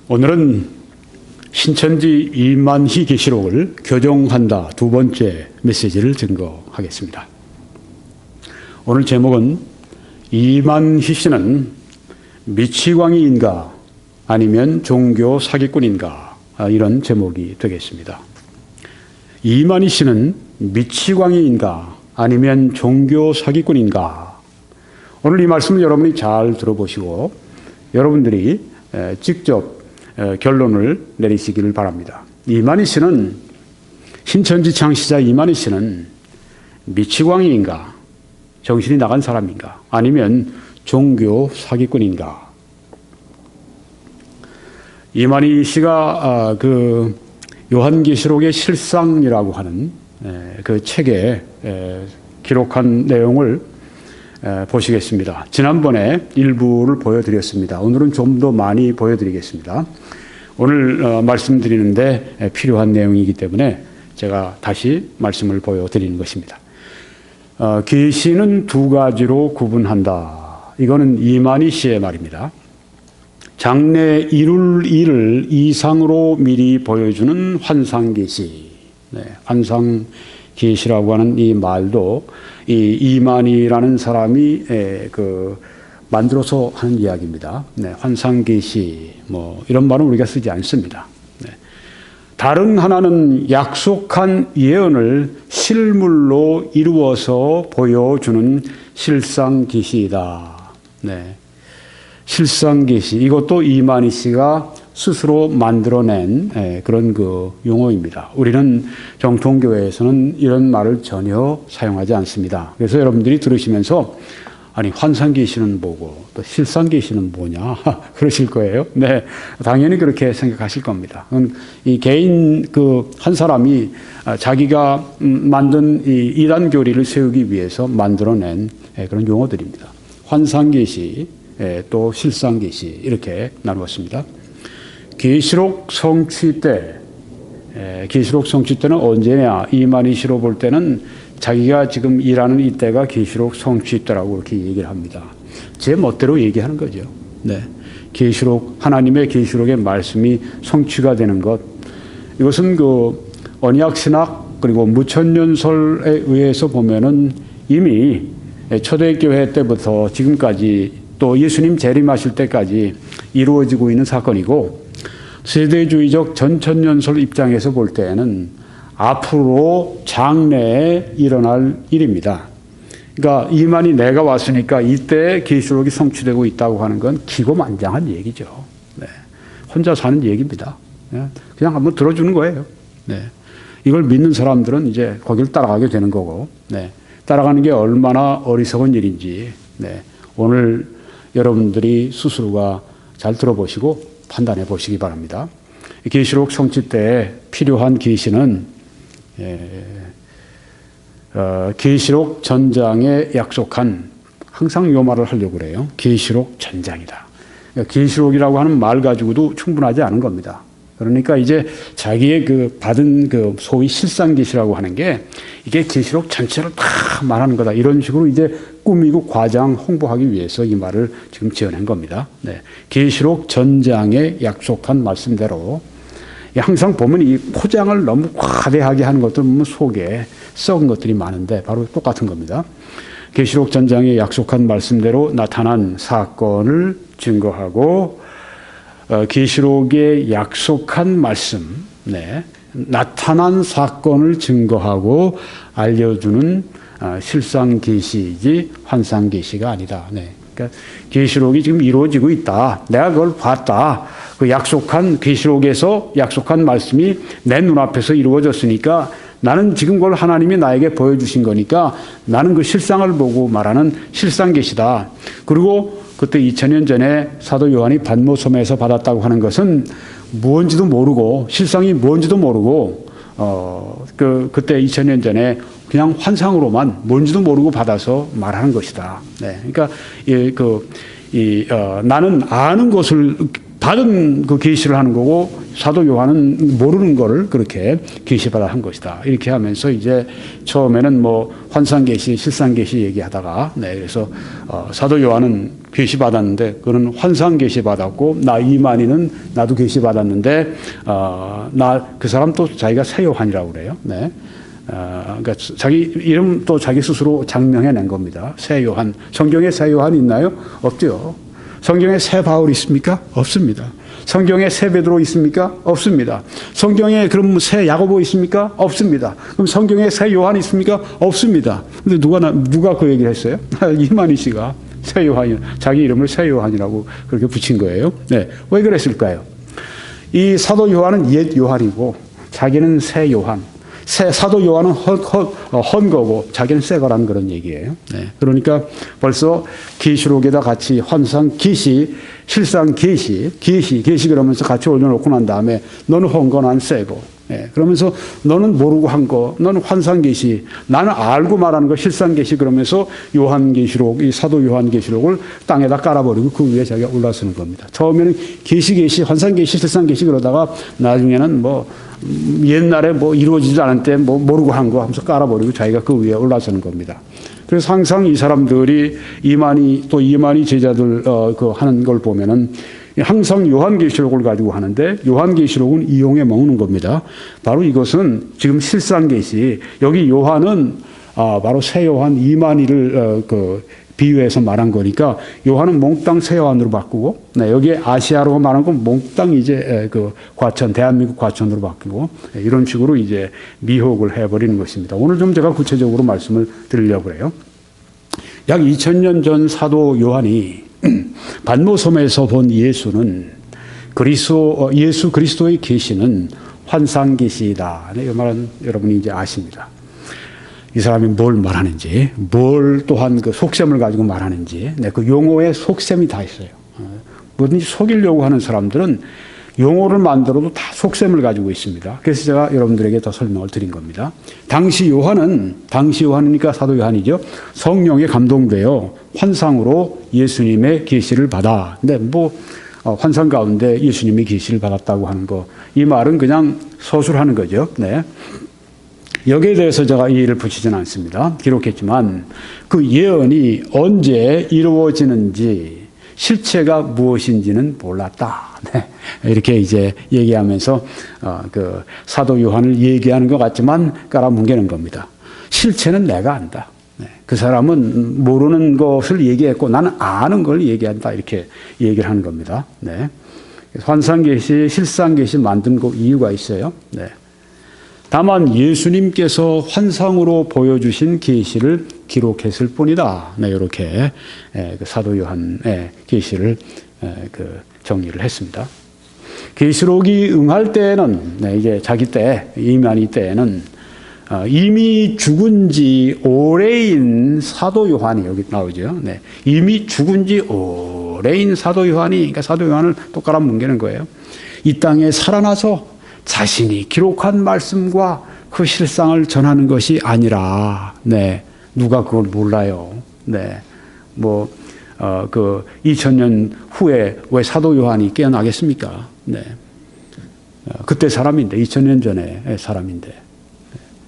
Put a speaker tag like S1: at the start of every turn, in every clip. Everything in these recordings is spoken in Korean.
S1: 오늘은 신천지 이만희 계시록을 교정한다 두 번째 메시지를 증거하겠습니다. 오늘 제목은 이만희 씨는 미치광이인가 아니면 종교 사기꾼인가, 이런 제목이 되겠습니다. 이만희 씨는 미치광이인가 아니면 종교 사기꾼인가. 오늘 이 말씀을 여러분이 잘 들어보시고 여러분들이 직접 결론을 내리시기를 바랍니다. 이만희 씨는, 신천지 창시자 이만희 씨는 미치광이인가, 정신이 나간 사람인가, 아니면 종교 사기꾼인가. 이만희 씨가 그 요한계시록의 실상이라고 하는 그 책에 기록한 내용을 보시겠습니다. 지난번에 일부를 보여드렸습니다. 오늘은 좀 더 많이 보여드리겠습니다. 오늘 말씀드리는데 필요한 내용이기 때문에 제가 다시 말씀을 보여드리는 것입니다. 계시는 두 가지로 구분한다. 이거는 이만희 씨의 말입니다. 장래 이룰 일을 이상으로 미리 보여주는 환상계시. 환상계시라고 하는 이 말도 이 이만희라는 사람이 만들어서 하는 이야기입니다. 환상계시 이런 말은 우리가 쓰지 않습니다. 다른 하나는 약속한 예언을 실물로 이루어서 보여주는 실상계시이다. 실상계시, 이것도 이만희 씨가 스스로 만들어낸 그런 그 용어입니다. 우리는 정통교회에서는 이런 말을 전혀 사용하지 않습니다. 그래서 여러분들이 들으시면서 아니 환상계시는 뭐고 또 실상계시는 뭐냐 그러실 거예요. 네, 당연히 그렇게 생각하실 겁니다. 이 개인 한 사람이 자기가 만든 이 이단 교리를 세우기 위해서 만들어낸 그런 용어들입니다. 환상계시, 또 실상계시, 이렇게 나누었습니다. 계시록 성취 때, 계시록 성취 때는 언제냐? 이만희 씨로 볼 때는 자기가 지금 일하는 이때가 계시록 성취 때라고 그렇게 얘기를 합니다. 제 멋대로 얘기하는 거죠. 계시록, 하나님의 계시록의 말씀이 성취가 되는 것, 이것은 그 언약 신학 그리고 무천년설에 의해서 보면은 이미 초대교회 때부터 지금까지 또 예수님 재림하실 때까지 이루어지고 있는 사건이고, 세대주의적 전천년설 입장에서 볼 때에는 앞으로 장래에 일어날 일입니다. 그러니까 이만희 내가 왔으니까 이때 계시록이 성취되고 있다고 하는 건 기고만장한 얘기죠. 혼자 사는 얘기입니다. 그냥 한번 들어주는 거예요. 이걸 믿는 사람들은 이제 거기를 따라가게 되는 거고, 따라가는 게 얼마나 어리석은 일인지 오늘 여러분들이 스스로가 잘 들어보시고 판단해 보시기 바랍니다. 계시록 성취 때 필요한 계시는 계시록 전장에 약속한, 항상 이 말을 하려고 그래요. 계시록 전장이다. 계시록이라고 하는 말 가지고도 충분하지 않은 겁니다. 그러니까 이제 자기의 받은 소위 실상계시라고 하는 게 이게 계시록 전체를 다 말하는 거다. 이런 식으로 이제 꾸미고 과장 홍보하기 위해서 이 말을 지금 지어낸 겁니다. 계시록 전장에 약속한 말씀대로, 항상 보면 이 포장을 너무 과대하게 하는 것들 보면 속에 썩은 것들이 많은데 바로 똑같은 겁니다. 계시록 전장에 약속한 말씀대로 나타난 사건을 증거하고, 계시록에 약속한 말씀, 나타난 사건을 증거하고 알려주는 실상계시이지 환상계시가 아니다. 그러니까 계시록이 지금 이루어지고 있다. 내가 그걸 봤다. 그 약속한 계시록에서 약속한 말씀이 내 눈앞에서 이루어졌으니까 나는 지금 그걸 하나님이 나에게 보여주신 거니까 나는 그 실상을 보고 말하는 실상계시다. 그리고 그때 2000년 전에 사도 요한이 patmos섬에서 받았다고 하는 것은 뭔지도 모르고, 실상이 뭔지도 모르고, 그때 2000년 전에 그냥 환상으로만 뭔지도 모르고 받아서 말하는 것이다. 그러니까 나는 아는 것을 받은 그 계시를 하는 거고 사도 요한은 모르는 거를 그렇게 계시받아 한 것이다. 이렇게 하면서 이제 처음에는 뭐 환상 계시, 실상 계시 얘기하다가 그래서 사도 요한은 계시 받았는데 그는 환상 계시 받았고 나 이만희는 나도 계시 받았는데 나 그 사람 또 자기가 새 요한이라고 그래요. 그러니까 자기 이름 또 자기 스스로 장명해낸 겁니다. 새 요한. 성경에 새 요한 있나요? 없죠. 성경에 새 바울 있습니까? 없습니다. 성경에 새 베드로 있습니까? 없습니다. 성경에 그럼 새 야고보 있습니까? 없습니다. 그럼 성경에 새 요한 있습니까? 없습니다. 근데 누가 그 얘기를 했어요? 이만희 씨가 새 요한이 자기 이름을 새 요한이라고 그렇게 붙인 거예요. 네. 왜 그랬을까요? 이 사도 요한은 옛 요한이고 자기는 새 요한. 사도 요한은 헌 거고 자기는 새 거라는 그런 얘기예요. 그러니까 벌써 계시록에다 같이 환상 계시, 실상 계시 그러면서 같이 올려놓고 난 다음에 너는 헌 거, 난 새 거. 그러면서 너는 모르고 한 거, 너는 환상 계시, 나는 알고 말하는 거 실상 계시 그러면서 요한 계시록, 이 사도 요한 계시록을 땅에다 깔아버리고 그 위에 자기가 올라서는 겁니다. 처음에는 계시, 환상 계시, 실상 계시 그러다가 나중에는 뭐 옛날에 뭐 이루어지지 않은 때 뭐 모르고 한 거 하면서 깔아버리고 자기가 그 위에 올라서는 겁니다. 그래서 항상 이 사람들이 이만희 제자들 그 하는 걸 보면은 항상 요한계시록을 가지고 하는데 요한계시록은 이용해 먹는 겁니다. 바로 이것은 지금 실상계시 여기 요한은 바로 새 요한 이만희를 비유해서 말한 거니까 요한은 몽땅 새 요한으로 바꾸고 여기에 아시아로 말한 건 몽땅 이제 그 과천 대한민국 과천으로 바뀌고 이런 식으로 이제 미혹을 해버리는 것입니다. 오늘 좀 제가 구체적으로 말씀을 드리려고 해요. 약 2000년 전 사도 요한이 반모섬에서 본 예수는 예수 그리스도의 계시는 환상 계시이다. 이 말은 여러분이 이제 아십니다. 이 사람이 뭘 말하는지, 뭘 또한 그 속셈을 가지고 말하는지, 그 용어에 속셈이 다 있어요. 뭐든지 속이려고 하는 사람들은 용어를 만들어도 다 속셈을 가지고 있습니다. 그래서 제가 여러분들에게 더 설명을 드린 겁니다. 당시 요한이니까 사도 요한이죠. 성령에 감동되어 환상으로 예수님의 계시를 받아. 근데 뭐 환상 가운데 예수님의 계시를 받았다고 하는 거, 이 말은 그냥 서술하는 거죠. 여기에 대해서 제가 이의를 붙이지는 않습니다. 기록했지만 그 예언이 언제 이루어지는지 실체가 무엇인지는 몰랐다. 이렇게 이제 얘기하면서 그 사도 요한을 얘기하는 것 같지만 깔아뭉개는 겁니다. 실체는 내가 안다. 그 사람은 모르는 것을 얘기했고 나는 아는 걸 얘기한다. 이렇게 얘기를 하는 겁니다. 환상계시, 실상계시 만든 그 이유가 있어요. 다만 예수님께서 환상으로 보여주신 계시를 기록했을 뿐이다. 이렇게 사도 요한의 계시를 정리를 했습니다. 계시록이 응할 때에는 이제 자기 때 이만희 때에는 이미 죽은 지 오래인 사도 요한이 여기 나오죠. 이미 죽은 지 오래인 사도 요한이, 그러니까 사도 요한을 또 깔아뭉개는 거예요. 이 땅에 살아나서 자신이 기록한 말씀과 그 실상을 전하는 것이 아니라, 누가 그걸 몰라요. 그 2000년 후에 왜 사도 요한이 깨어나겠습니까? 그때 사람인데, 2000년 전에 사람인데.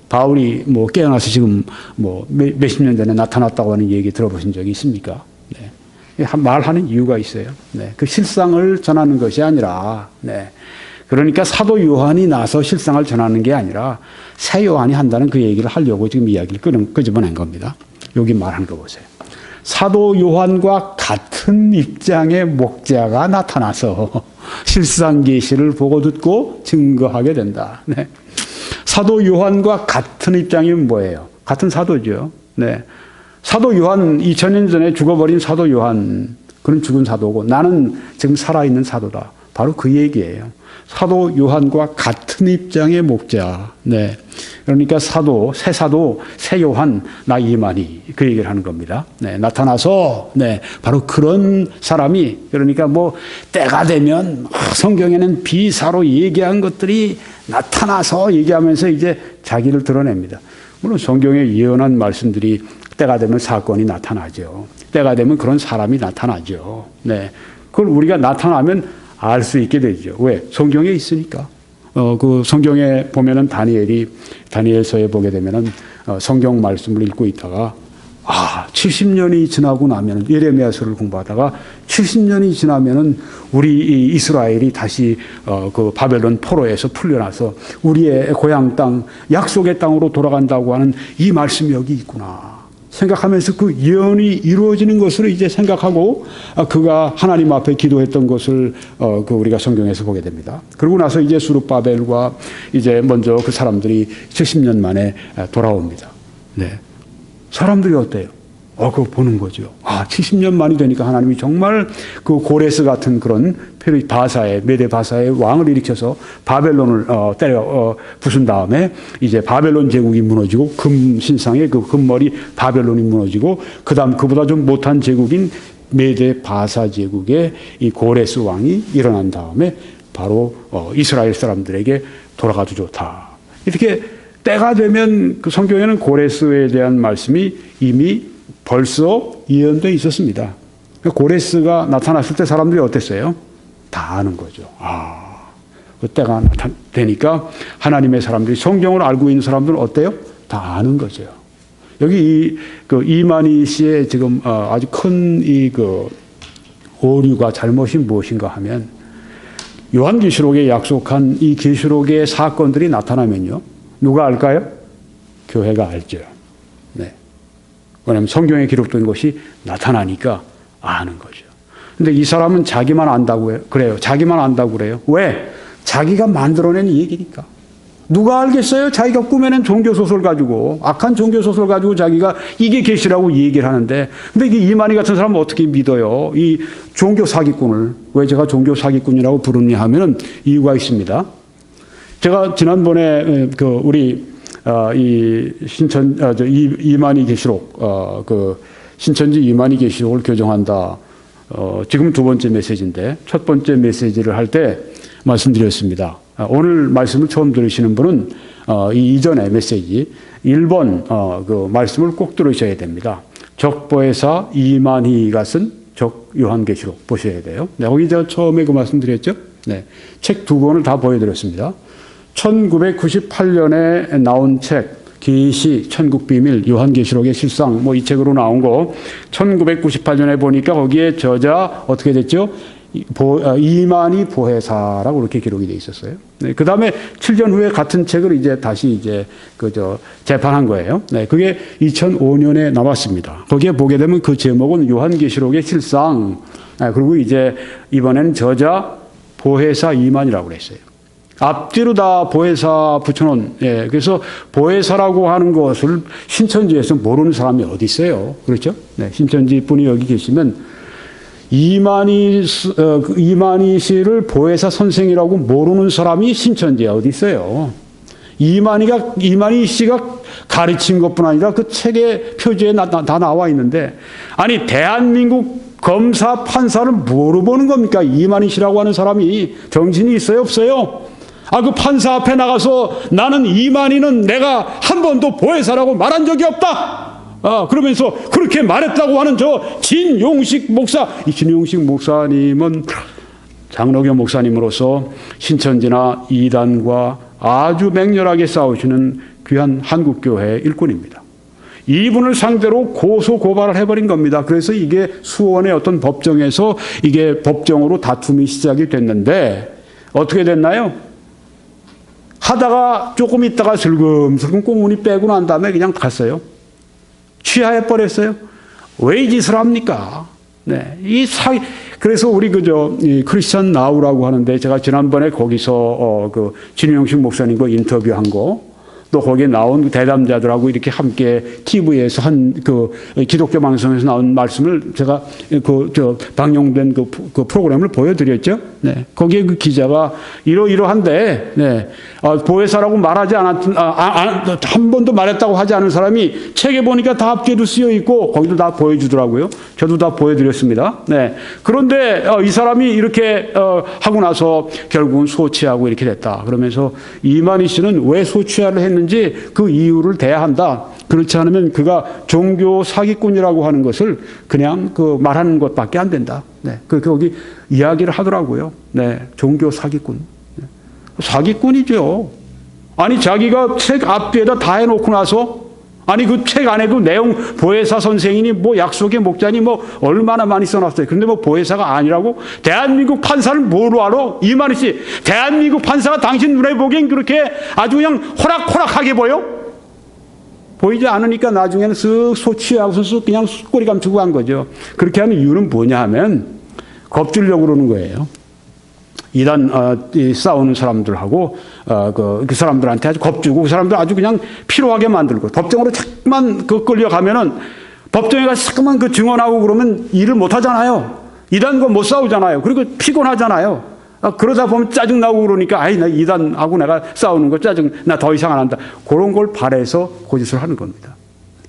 S1: 바울이 뭐 깨어나서 지금 뭐 몇십 년 전에 나타났다고 하는 얘기 들어보신 적이 있습니까? 말하는 이유가 있어요. 그 실상을 전하는 것이 아니라, 그러니까 사도 요한이 나서 실상을 전하는 게 아니라 새 요한이 한다는 그 얘기를 하려고 지금 이야기를 끄집어낸 겁니다. 여기 말하는 거 보세요. 사도 요한과 같은 입장의 목자가 나타나서 실상 계시를 보고 듣고 증거하게 된다. 사도 요한과 같은 입장이면 뭐예요? 같은 사도죠. 사도 요한 2000년 전에 죽어버린 사도 요한, 그는 죽은 사도고 나는 지금 살아있는 사도다. 바로 그 얘기예요. 사도 요한과 같은 입장의 목자. 그러니까 새 요한, 나 이만희 그 얘기를 하는 겁니다. 나타나서 바로 그런 사람이, 그러니까 뭐 때가 되면 성경에는 비사로 얘기한 것들이 나타나서 얘기하면서 이제 자기를 드러냅니다. 물론 성경에 예언한 말씀들이 때가 되면 사건이 나타나죠. 때가 되면 그런 사람이 나타나죠. 그걸 우리가 나타나면 알 수 있게 되죠. 왜? 성경에 있으니까. 그 성경에 보면은 다니엘서에 보게 되면은 성경 말씀을 읽고 있다가 70년이 지나고 나면은 예레미야서를 공부하다가 70년이 지나면은 우리 이스라엘이 다시 그 바벨론 포로에서 풀려나서 우리의 고향 땅 약속의 땅으로 돌아간다고 하는 이 말씀이 여기 있구나 생각하면서 그 예언이 이루어지는 것을 이제 생각하고 그가 하나님 앞에 기도했던 것을 그 우리가 성경에서 보게 됩니다. 그러고 나서 이제 수룹바벨과 이제 먼저 그 사람들이 70년 만에 돌아옵니다. 네. 사람들이 어때요? 그거 보는 거죠. 70년 만이 되니까 하나님이 정말 그 고레스 같은 그런 메데 바사의 왕을 일으켜서 바벨론을 때려 부순 다음에 이제 바벨론 제국이 무너지고 금 신상의 그 금머리 바벨론이 무너지고 그다음 그보다 좀 못한 제국인 메데 바사 제국의 이 고레스 왕이 일어난 다음에 바로 이스라엘 사람들에게 돌아가도 좋다. 이렇게 때가 되면 그 성경에는 고레스에 대한 말씀이 이미 벌써 예언되어 있었습니다. 고레스가 나타났을 때 사람들이 어땠어요? 다 아는 거죠. 그 때가 되니까 하나님의 사람들이 성경을 알고 있는 사람들은 어때요? 다 아는 거죠. 여기 그 이만희 씨의 지금 아주 큰 그 오류가 잘못이 무엇인가 하면 요한계시록에 약속한 이 계시록의 사건들이 나타나면요. 누가 알까요? 교회가 알죠. 네. 왜냐하면 성경에 기록된 것이 나타나니까 아는 거죠. 근데 이 사람은 자기만 안다고 그래요. 자기만 안다고 그래요. 왜? 자기가 만들어낸 얘기니까. 누가 알겠어요? 자기가 꾸며낸 종교소설 가지고, 악한 종교소설 가지고 자기가 이게 계시라고 얘기를 하는데, 근데 이게 이만희 같은 사람은 어떻게 믿어요? 이 종교 사기꾼을. 왜 제가 종교 사기꾼이라고 부르냐 하면은 이유가 있습니다. 제가 지난번에 우리 이 이만희 계시록 그 신천지 이만희 계시록을 교정한다. 지금 두 번째 메시지인데 첫 번째 메시지를 할 때 말씀드렸습니다. 오늘 말씀을 처음 들으시는 분은 이 이전의 메시지 1번 그 말씀을 꼭 들으셔야 됩니다. 적보혜사 이만희가 쓴 적 요한계시록 보셔야 돼요. 네, 거기 제가 처음에 그 말씀드렸죠. 네, 책 두 권을 다 보여드렸습니다. 1998년에 나온 책 계시 천국비밀 요한계시록의 실상 이 책으로 나온 거 1998년에 보니까 거기에 저자 어떻게 됐죠? 이만희 보혜사라고 이렇게 기록이 돼 있었어요. 네, 그 다음에 7년 후에 같은 책을 이제 다시 이제 재판한 거예요. 네, 그게 2005년에 나왔습니다. 거기에 보게 되면 그 제목은 요한계시록의 실상. 그리고 이제 이번에는 저자 보혜사 이만희라고 그랬어요. 앞뒤로 다 보혜사 붙여놓은, 그래서 보혜사라고 하는 것을 신천지에서 모르는 사람이 어디 있어요? 그렇죠? 네, 신천지 분이 여기 계시면 이만희 씨를 보혜사 선생이라고 모르는 사람이 신천지에 어디 있어요? 이만희 씨가 가르친 것뿐 아니라 그 책의 표지에 다 나와 있는데, 아니, 대한민국 검사, 판사를 뭐로 보는 겁니까? 이만희 씨라고 하는 사람이 정신이 있어요? 없어요? 그 판사 앞에 나가서 나는 이만희는 내가 한 번도 보혜사라고 말한 적이 없다. 그러면서 그렇게 말했다고 하는 저 진용식 목사. 이 진용식 목사님은 장로교 목사님으로서 신천지나 이단과 아주 맹렬하게 싸우시는 귀한 한국교회 일꾼입니다. 이분을 상대로 고소 고발을 해버린 겁니다. 그래서 이게 수원의 어떤 법정에서 이게 법정으로 다툼이 시작이 됐는데 어떻게 됐나요? 하다가 조금 있다가 슬금슬금 꽁무니 빼고 난 다음에 그냥 갔어요. 취하해 버렸어요. 왜 이 짓을 합니까? 네, 그래서 우리 이 크리스천 나우라고 하는데 제가 지난번에 거기서 진용식 목사님과 인터뷰한 거. 또 거기에 나온 대담자들하고 이렇게 함께 TV에서 한 기독교 방송에서 나온 말씀을 제가 방영된 그 프로그램을 보여드렸죠. 네. 거기에 그 기자가 이러한데, 네. 보혜사라고 말하지 한 번도 말했다고 하지 않은 사람이 책에 보니까 다 앞뒤로 쓰여 있고 거기도 다 보여주더라고요. 저도 다 보여드렸습니다. 네. 그런데 이 사람이 이렇게 하고 나서 결국은 소취하고 이렇게 됐다. 그러면서 이만희 씨는 왜 소취하를 했는지 그 이유를 대야 한다. 그렇지 않으면 그가 종교 사기꾼이라고 하는 것을 그냥 그 말하는 것밖에 안 된다. 네. 거기 이야기를 하더라고요. 네. 종교 사기꾼. 네. 사기꾼이죠. 아니, 자기가 책 앞뒤에다 다 해놓고 나서, 아니, 그 책 안에 그 내용, 보혜사 선생이니, 뭐, 약속의 목자니, 뭐, 얼마나 많이 써놨어요. 근데 뭐, 보혜사가 아니라고? 대한민국 판사를 뭐로 알아? 이만희 씨, 대한민국 판사가 당신 눈에 보기엔 그렇게 아주 그냥 호락호락하게 보여? 보이지 않으니까 나중에는 쓱 소취하고서 쓱 그냥 꼬리 감추고 한 거죠. 그렇게 하는 이유는 뭐냐 하면, 겁주려고 그러는 거예요. 이단 싸우는 사람들하고 그 사람들한테 아주 겁주고 그 사람들 아주 그냥 피로하게 만들고 법정으로 자꾸만 끌려가면은 법정에 가서 자꾸만 그 증언하고 그러면 일을 못 하잖아요. 이단과 못 싸우잖아요. 그리고 피곤하잖아요. 그러다 보면 짜증 나고 그러니까 아이 나 이단하고 내가 싸우는 거 짜증 나 더 이상 안 한다. 그런 걸 바래서 고짓을 하는 겁니다.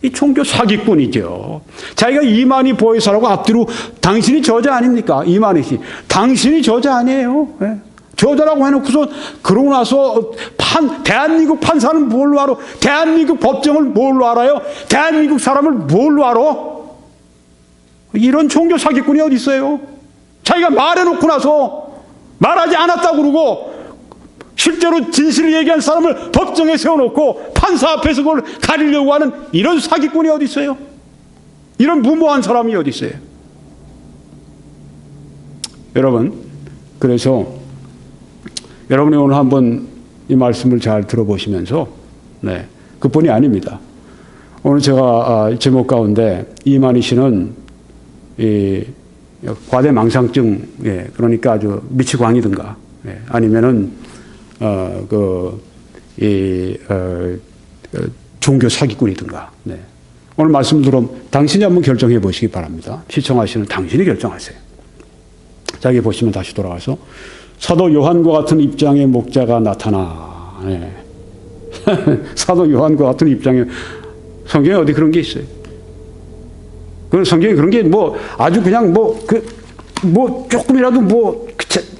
S1: 이 종교 사기꾼이죠. 자기가 이만희 보혜사라고 앞뒤로 당신이 저자 아닙니까? 이만희 씨. 당신이 저자 아니에요. 네. 저자라고 해놓고서 그러고 나서 대한민국 판사는 뭘로 알아? 대한민국 법정을 뭘로 알아요? 대한민국 사람을 뭘로 알아? 이런 종교 사기꾼이 어디 있어요? 자기가 말해놓고 나서 말하지 않았다고 그러고 실제로 진실을 얘기한 사람을 법정에 세워놓고 판사 앞에서 그걸 가리려고 하는 이런 사기꾼이 어디 있어요? 이런 무모한 사람이 어디 있어요? 여러분, 그래서 여러분이 오늘 한번 이 말씀을 잘 들어보시면서 네, 그뿐이 아닙니다. 오늘 제가 제목 가운데 이만희 씨는 이 과대망상증, 예, 그러니까 아주 미치광이든가, 예, 아니면은 종교 사기꾼이든가. 네. 오늘 말씀을 들으면 당신이 한번 결정해 보시기 바랍니다. 시청하시는 당신이 결정하세요. 자, 여기 보시면 다시 돌아가서 사도 요한과 같은 입장의 목자가 나타나. 네. 사도 요한과 같은 입장의 성경에 어디 그런 게 있어요? 그 성경에 그런 게 뭐 아주 그냥 뭐 조금이라도 뭐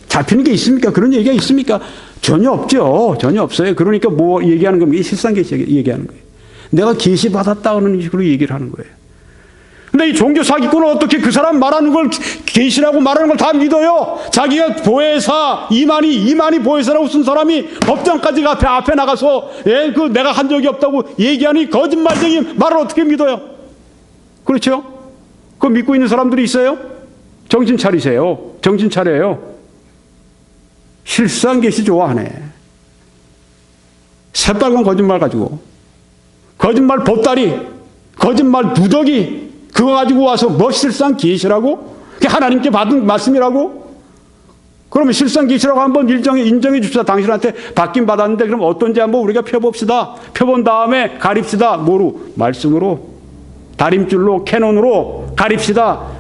S1: 잡히는 게 있습니까? 그런 얘기가 있습니까? 전혀 없죠. 전혀 없어요. 그러니까 뭐 얘기하는 겁니까? 실상계시 얘기하는 거예요. 내가 계시 받았다는 식으로 얘기를 하는 거예요. 근데 이 종교 사기꾼은 어떻게 그 사람 말하는 걸 계시라고 말하는 걸 다 믿어요? 자기가 보혜사, 이만희 보혜사라고 쓴 사람이 법정까지 앞에 나가서 그 내가 한 적이 없다고 얘기하니 거짓말쟁이 말을 어떻게 믿어요? 그렇죠? 그거 믿고 있는 사람들이 있어요? 정신 차리세요. 정신 차려요. 실상계시 좋아하네. 새빨간 거짓말 가지고 거짓말 보따리, 거짓말 누더기 그거 가지고 와서 뭐 실상계시라고? 그게 하나님께 받은 말씀이라고? 그러면 실상계시라고 한번 인정해 줍시다. 당신한테 받긴 받았는데 그럼 어떤지 한번 우리가 펴봅시다. 펴본 다음에 가립시다. 뭐로? 말씀으로, 다림줄로, 캐논으로 가립시다.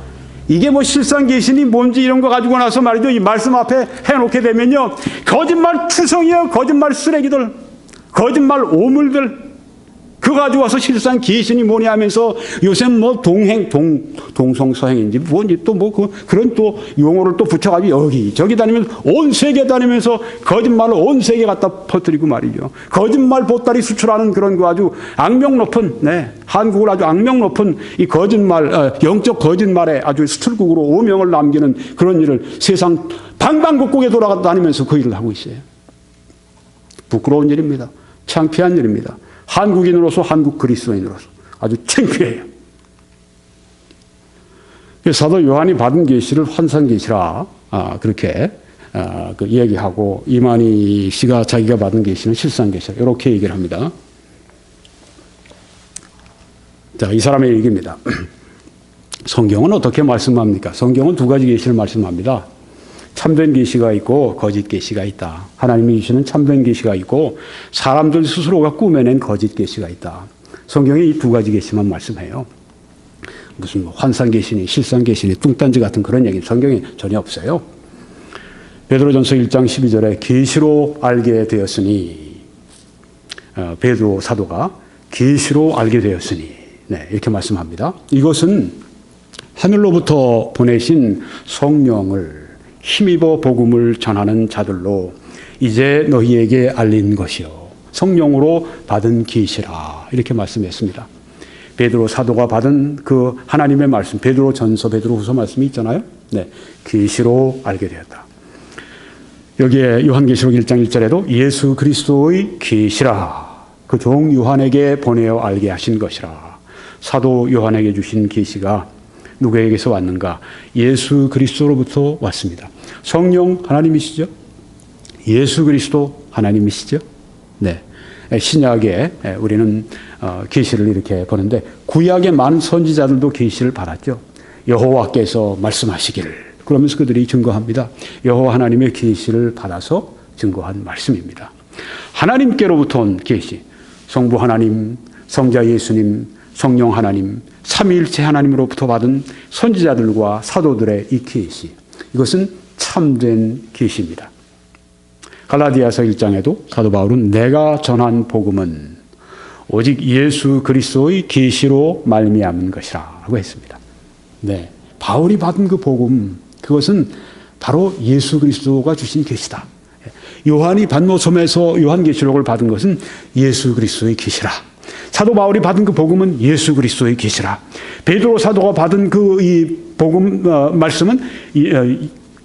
S1: 이게 뭐 실상계시니 뭔지 이런 거 가지고 나서 말이죠. 이 말씀 앞에 해놓게 되면요. 거짓말 투성이요. 거짓말 쓰레기들. 거짓말 오물들. 그거 가지고 와서 실상계시니 뭐냐 하면서 요새 뭐 동성서행인지 뭔지 또 뭐 그런 또 용어를 또 붙여가지고 여기저기 다니면서 온 세계 다니면서 거짓말을 온 세계 갖다 퍼뜨리고 말이죠. 거짓말 보따리 수출하는 그런 거 아주 악명 높은, 네, 한국을 아주 악명 높은 이 거짓말, 영적 거짓말에 아주 수출국으로 오명을 남기는 그런 일을 세상 방방곡곡에 돌아다니면서 그 일을 하고 있어요. 부끄러운 일입니다. 창피한 일입니다. 한국인으로서, 한국 그리스도인으로서 아주 창피해요. 사도 요한이 받은 계시를 환상계시라 그렇게 그 얘기하고 이만희 씨가 자기가 받은 계시는 실상계시라 이렇게 얘기를 합니다. 자, 이 사람의 얘기입니다. 성경은 어떻게 말씀합니까? 성경은 두 가지 계시를 말씀합니다. 참된 계시가 있고 거짓 계시가 있다. 하나님이 주시는 참된 계시가 있고 사람들 스스로가 꾸며낸 거짓 계시가 있다. 성경에 이 두 가지 계시만 말씀해요. 무슨 환상 계시니 실상 계시니 뚱딴지 같은 그런 얘기는 성경에 전혀 없어요. 베드로전서 1장 12절에 계시로 알게 되었으니, 베드로 사도가 계시로 알게 되었으니, 네, 이렇게 말씀합니다. 이것은 하늘로부터 보내신 성령을 힘입어 복음을 전하는 자들로 이제 너희에게 알린 것이요 성령으로 받은 계시라 이렇게 말씀했습니다. 베드로 사도가 받은 그 하나님의 말씀, 베드로 전서, 베드로 후서 말씀이 있잖아요. 네, 계시로 알게 되었다. 여기에 요한계시록 1장 1절에도 예수 그리스도의 계시라, 그 종 요한에게 보내어 알게 하신 것이라. 사도 요한에게 주신 계시가 누구에게서 왔는가? 예수 그리스도로부터 왔습니다. 성령 하나님이시죠? 예수 그리스도 하나님이시죠? 네. 신약에 우리는 계시를 이렇게 보는데, 구약의 많은 선지자들도 계시를 받았죠. 여호와께서 말씀하시기를, 그러면서 그들이 증거합니다. 여호와 하나님의 계시를 받아서 증거한 말씀입니다. 하나님께로부터 온 계시, 성부 하나님, 성자 예수님, 성령 하나님, 삼위일체 하나님으로부터 받은 선지자들과 사도들의 이 계시, 이것은 참된 계시입니다. 갈라디아서 1장에도 사도 바울은 내가 전한 복음은 오직 예수 그리스도의 계시로 말미암은 것이라고 했습니다. 네, 바울이 받은 그 복음, 그것은 바로 예수 그리스도가 주신 계시다. 요한이 반모섬에서 요한계시록을 받은 것은 예수 그리스도의 계시라. 사도 바울이 받은 그 복음은 예수 그리스도의 계시라. 베드로 사도가 받은 그 이 복음 말씀은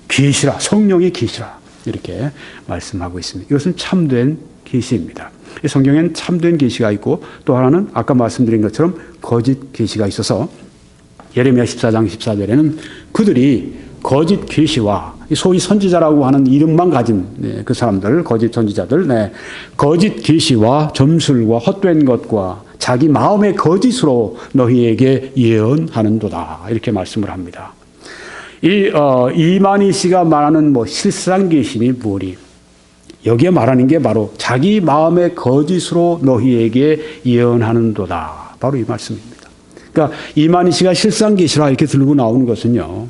S1: 계시라, 성령의 계시라, 이렇게 말씀하고 있습니다. 이것은 참된 계시입니다. 성경엔 참된 계시가 있고, 또 하나는 아까 말씀드린 것처럼 거짓 계시가 있어서 예레미야 14장 14절에는 그들이 거짓 계시와 소위 선지자라고 하는 이름만 가진 그 사람들, 거짓 선지자들, 거짓 계시와 점술과 헛된 것과 자기 마음의 거짓으로 너희에게 예언하는도다, 이렇게 말씀을 합니다. 이만희 씨가 말하는 실상 계시니 무엇이, 여기에 말하는 게 바로 자기 마음의 거짓으로 너희에게 예언하는도다, 바로 이 말씀입니다. 그러니까 이만희 씨가 실상 계시라 이렇게 들고 나오는 것은요,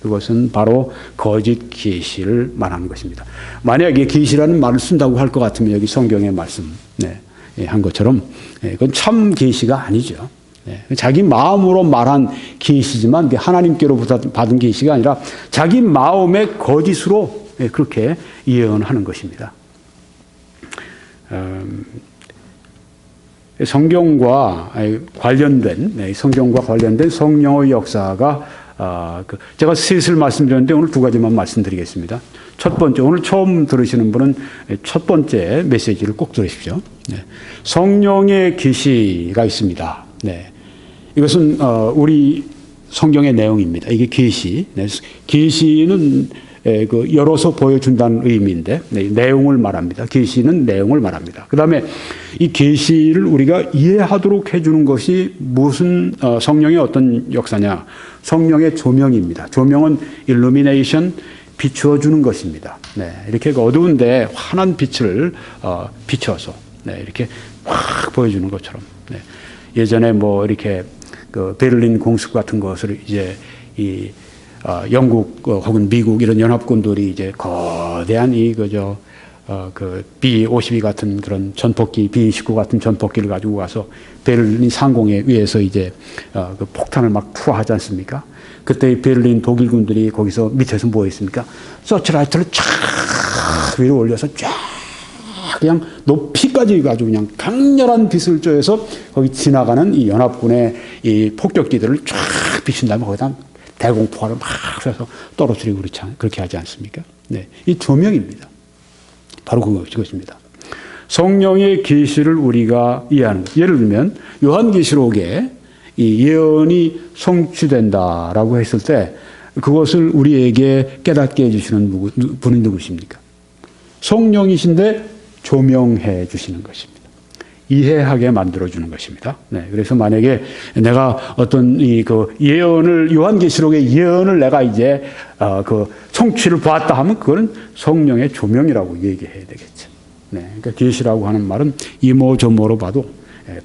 S1: 그것은 바로 거짓 계시를 말하는 것입니다. 만약에 계시라는 말을 쓴다고 할 것 같으면 여기 성경의 말씀 한 것처럼 그건 참 계시가 아니죠. 자기 마음으로 말한 계시지만 하나님께로부터 받은 계시가 아니라 자기 마음의 거짓으로 그렇게 예언하는 것입니다. 성경과 관련된 성령의 역사가 제가 셋을 말씀드렸는데 오늘 두 가지만 말씀드리겠습니다. 첫 번째, 오늘 처음 들으시는 분은 첫 번째 메시지를 꼭 들으십시오. 성령의 계시가 있습니다. 이것은 우리 성경의 내용입니다. 이게 계시. 계시는 열어서 보여준다는 의미인데 내용을 말합니다. 계시는 내용을 말합니다. 그 다음에 이 계시를 우리가 이해하도록 해주는 것이 무슨 성령의 어떤 역사냐? 성령의 조명입니다. 조명은 일루미네이션, 비추어주는 것입니다. 이렇게 어두운데 환한 빛을 비춰서 이렇게 확 보여주는 것처럼. 예전에 이렇게 그 베를린 공습 같은 것을 이제 영국 혹은 미국 이런 연합군들이 이제 거대한 그 B-52 같은 그런 전폭기, B-29 같은 전폭기를 가지고 와서 베를린 상공에 위에서 이제 그 폭탄을 막 투하하지 않습니까? 그때 베를린 독일군들이 거기서 밑에서 뭐 했습니까? 서치라이트를 쫙 위로 올려서 쫙 그냥 높이까지 가지고 그냥 강렬한 빛을 쬐서 거기 지나가는 이 연합군의 이 폭격기들을 쫙 비춘 다음에 거기다 대공포화를 막 쏴서 떨어뜨리고 그렇게 하지 않습니까? 이 조명입니다. 바로 그것입니다. 성령의 계시를 우리가 이해하는 것. 예를 들면 요한계시록에 이 예언이 성취된다라고 했을 때 그것을 우리에게 깨닫게 해주시는 분이 누구십니까? 성령이신데 조명해 주시는 것입니다. 이해하게 만들어주는 것입니다. 그래서 만약에 내가 어떤 그 예언을, 요한계시록의 예언을 내가 이제 그 성취를 보았다 하면 그거는 성령의 조명이라고 얘기해야 되겠죠. 그러니까 계시라고 하는 말은 이모저모로 봐도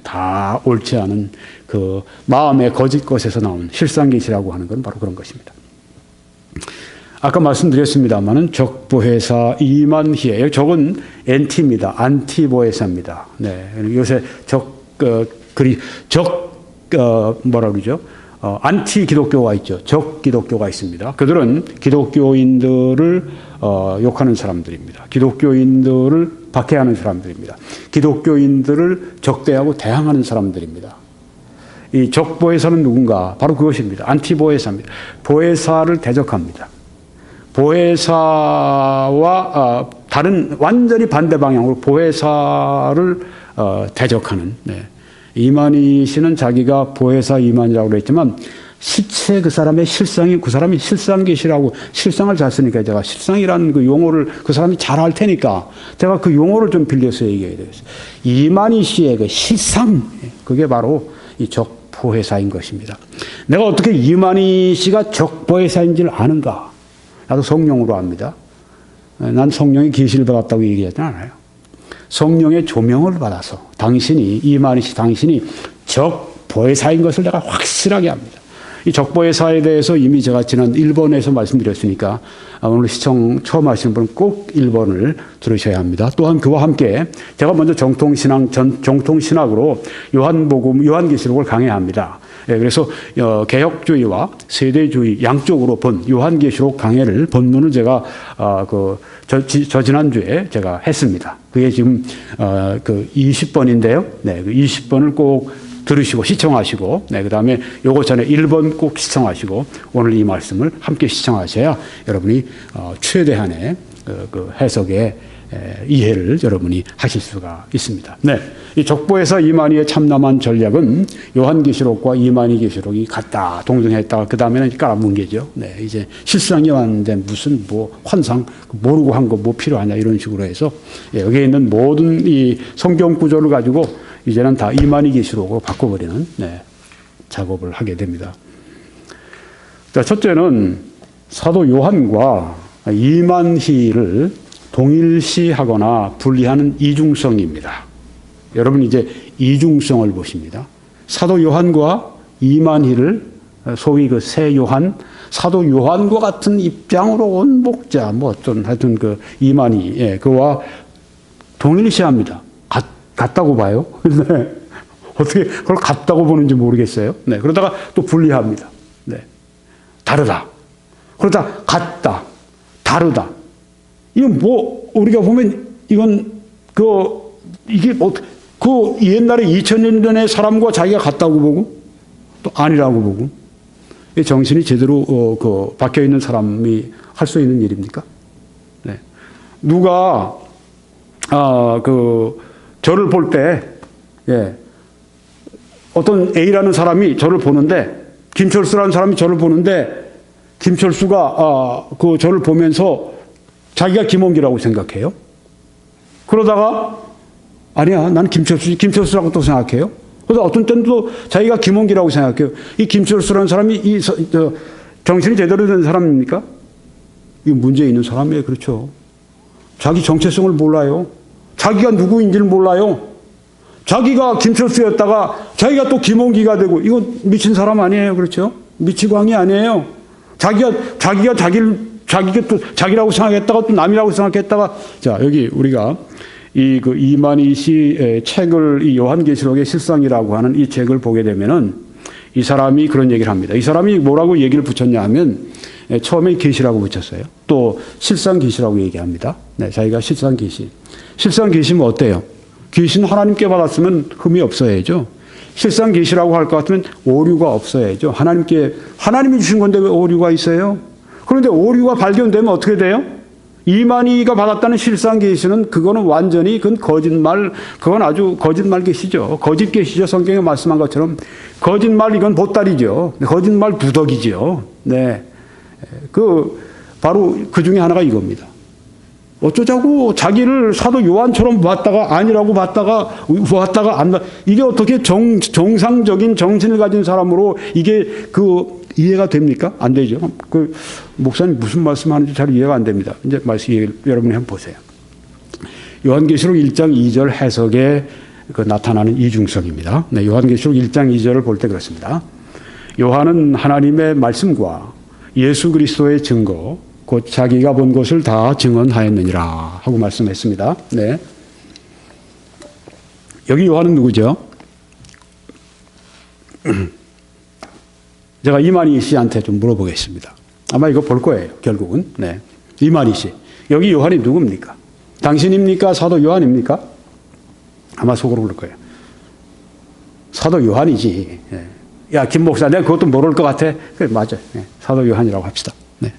S1: 다 옳지 않은 그 마음의 거짓 것에서 나온 실상계시라고 하는 건 바로 그런 것입니다. 아까 말씀드렸습니다만은 적보혜사 이만희예요. 적은 NT입니다. 안티보혜사입니다. 요새 뭐라 그러죠? 안티 기독교가 있죠. 적 기독교가 있습니다. 그들은 기독교인들을 욕하는 사람들입니다. 기독교인들을 박해하는 사람들입니다. 기독교인들을 적대하고 대항하는 사람들입니다. 이 적보혜사는 누군가? 바로 그것입니다. 안티보혜사입니다. 보혜사를 대적합니다. 보혜사와 다른 완전히 반대 방향으로 보혜사를 대적하는. 네. 이만희 씨는 자기가 보혜사 이만희라고 그랬지만 실체 그 사람의 실상이 그 사람이 실상계시라고 실상을 잘 쓰니까 제가 실상이라는 그 용어를 그 사람이 잘 알 테니까 제가 그 용어를 좀 빌려서 얘기해야 되겠어요. 이만희 씨의 그 실상 그게 바로 이 적보혜사인 것입니다. 내가 어떻게 이만희 씨가 적보혜사인지를 아는가? 나도 성령으로 압니다. 난 성령의 계시를 받았다고 얘기하지 않아요. 성령의 조명을 받아서 당신이 이만희 씨 당신이 적보혜사인 것을 내가 확실하게 합니다. 이 적보혜사에 대해서 이미 제가 지난 1번에서 말씀드렸으니까 오늘 시청 처음 하시는 분은 꼭 1번을 들으셔야 합니다. 또한 그와 함께 제가 먼저 정통신학으로 요한계시록을 강해합니다. 예, 그래서 개혁주의와 세대주의 양쪽으로 본 요한계시록 강해를 본문을 제가 지난주에 제가 했습니다. 그게 지금 그 20번인데요. 네, 그 20번을 꼭 들으시고 시청하시고 네, 그다음에 요거 전에 1번 꼭 시청하시고 오늘 이 말씀을 함께 시청하셔야 여러분이 최대한의 그 해석의 이해를 여러분이 하실 수가 있습니다. 네, 이 적보혜사 이만희의 참남한 전략은 요한계시록과 이만희 계시록이 같다 동등했다가 그 다음에는 깔아뭉개죠. 네, 이제 실상이 왔는데 무슨 뭐 환상 모르고 한 거 뭐 필요하냐 이런 식으로 해서 여기에 있는 모든 이 성경 구조를 가지고 이제는 다 이만희 계시록으로 바꿔버리는 작업을 하게 됩니다. 자, 첫째는 사도 요한과 이만희를 동일시하거나 분리하는 이중성입니다. 여러분 이제 이중성을 보십니다. 사도 요한과 이만희를 소위 그 새 요한, 사도 요한과 같은 입장으로 온 목자, 뭐 어떤 하여튼 그 이만희, 그와 동일시합니다. 같다고 봐요. 네. 어떻게 그걸 같다고 보는지 모르겠어요. 네. 그러다가 또 분리합니다. 네. 다르다. 그러다 같다. 다르다. 이건 뭐 우리가 보면 이건 이게 뭐 그 옛날에 2000년 전의 사람과 자기가 같다고 보고 또 아니라고 보고 이 정신이 제대로 박혀 있는 사람이 할 수 있는 일입니까? 네. 누가 저를 볼 때, 어떤 A라는 사람이 저를 보는데, 김철수라는 사람이 저를 보는데, 김철수가, 저를 보면서 자기가 김원기라고 생각해요. 그러다가, 아니야, 난 김철수라고 또 생각해요. 그래서 어떤 때는 또 자기가 김원기라고 생각해요. 이 김철수라는 사람이 정신이 제대로 된 사람입니까? 이 문제 있는 사람이에요. 그렇죠. 자기 정체성을 몰라요. 자기가 누구인지를 몰라요. 자기가 김철수였다가 자기가 또 김원기가 되고 이건 미친 사람 아니에요. 그렇죠? 미치광이 아니에요. 자기가 또 자기라고 생각했다가 또 남이라고 생각했다가 자, 여기 우리가 이만희 씨 책을 이 요한계시록의 실상이라고 하는 이 책을 보게 되면은 이 사람이 그런 얘기를 합니다. 이 사람이 뭐라고 얘기를 붙였냐 하면 처음에 계시라고 붙였어요. 또 실상계시라고 얘기합니다. 네, 자기가 실상계시. 실상계시면 어때요? 계시는 하나님께 받았으면 흠이 없어야죠. 실상계시라고 할 것 같으면 오류가 없어야죠. 하나님이 주신 건데 왜 오류가 있어요? 그런데 오류가 발견되면 어떻게 돼요? 이만희가 받았다는 실상계시는 그거는 완전히 그건 거짓말, 그건 아주 거짓말 계시죠. 거짓 계시죠. 성경에 말씀한 것처럼 거짓말 이건 보따리죠. 거짓말 두덕이죠. 네. 바로 그 중에 하나가 이겁니다. 어쩌자고 자기를 사도 요한처럼 봤다가 아니라고 봤다가 안 봤, 이게 어떻게 정상적인 정신을 가진 사람으로 이게 이해가 됩니까? 안 되죠. 목사님 무슨 말씀하는지 잘 이해가 안 됩니다. 이제 여러분이 한번 보세요. 요한계시록 1장 2절 해석에 나타나는 이중성입니다. 네, 요한계시록 1장 2절을 볼 때 그렇습니다. 요한은 하나님의 말씀과 예수 그리스도의 증거, 곧 자기가 본 것을 다 증언하였느니라 하고 말씀했습니다. 네. 여기 요한은 누구죠? 제가 이만희 씨한테 좀 물어보겠습니다. 아마 이거 볼 거예요, 결국은. 네. 이만희 씨. 여기 요한이 누굽니까? 당신입니까? 사도 요한입니까? 아마 속으로 그럴 거예요. 사도 요한이지. 네. 야, 김 목사, 내가 그것도 모를 것 같아. 그래, 맞아요. 예, 사도 요한이라고 합시다. 네.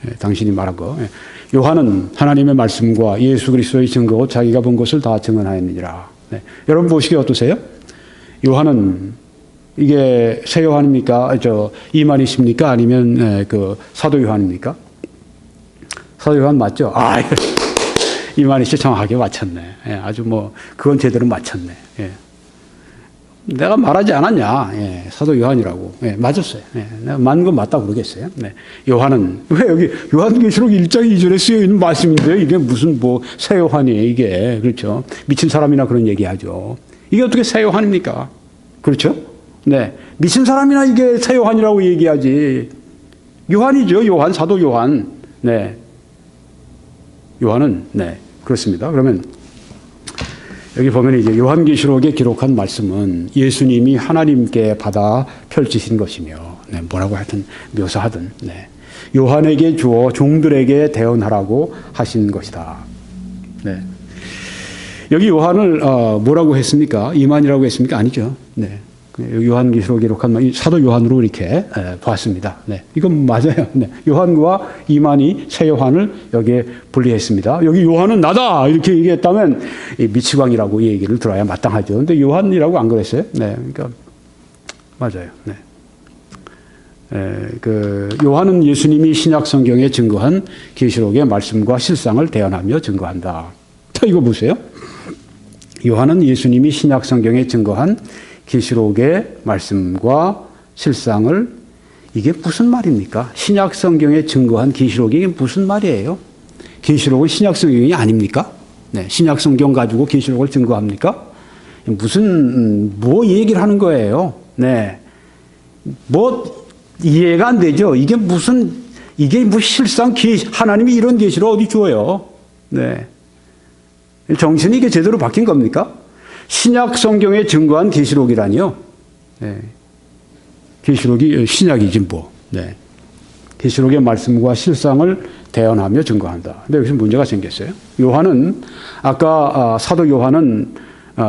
S1: 예, 당신이 말한 거. 예. 요한은 하나님의 말씀과 예수 그리스도의 증거고 자기가 본 것을 다 증언하였느니라. 네. 여러분 보시기에 어떠세요? 요한은 이게 새 요한입니까? 이만희십니까? 아니면 그 사도 요한입니까? 사도 요한 맞죠? 아, 이만희 씨 정확하게 맞췄네. 예, 아주 뭐 그건 제대로 맞췄네. 예. 내가 말하지 않았냐? 예, 사도 요한이라고. 예, 맞았어요. 예, 내가 맞는 건 맞다 그러겠어요. 네. 요한은 왜 여기 요한계시록 1장 2절에 쓰여 있는 말씀인데요. 이게 무슨 뭐 새 요한이에요, 이게. 그렇죠? 미친 사람이나 그런 얘기하죠. 이게 어떻게 새 요한입니까? 그렇죠? 네. 미친 사람이나 이게 새 요한이라고 얘기하지. 요한이죠. 요한, 사도 요한. 네. 요한은, 네. 그렇습니다. 그러면 여기 보면 이제 요한계시록에 기록한 말씀은 예수님이 하나님께 받아 펼치신 것이며, 네. 뭐라고 하여튼 묘사하든, 네. 요한에게 주어 종들에게 대언하라고 하신 것이다. 네. 여기 요한을 뭐라고 했습니까? 이만이라고 했습니까? 아니죠. 네. 요한계시록 기록한 사도 요한으로 이렇게 보았습니다. 네. 이건 맞아요. 네. 요한과 이만희, 새 요한을 여기에 분리했습니다. 여기 요한은 나다! 이렇게 얘기했다면 미치광이라고 이 얘기를 들어야 마땅하죠. 근데 요한이라고 안 그랬어요. 네. 그러니까, 맞아요. 네. 요한은 예수님이 신약 성경에 증거한 계시록의 말씀과 실상을 대언하며 증거한다. 자, 이거 보세요. 요한은 예수님이 신약 성경에 증거한 계시록의 말씀과 실상을, 이게 무슨 말입니까? 신약 성경에 증거한 계시록이 이게 무슨 말이에요? 계시록은 신약 성경이 아닙니까? 네, 신약 성경 가지고 계시록을 증거합니까? 뭐 얘기를 하는 거예요? 네, 뭐 이해가 안 되죠. 이게 뭐 실상 하나님이 이런 계시를 어디 줘요? 네, 정신이 이게 제대로 바뀐 겁니까? 신약 성경에 증거한 계시록이라니요. 네. 계시록이 신약이지 뭐. 네. 계시록의 말씀과 실상을 대언하며 증거한다. 근데 여기서 문제가 생겼어요. 요한은 아까 사도 요한은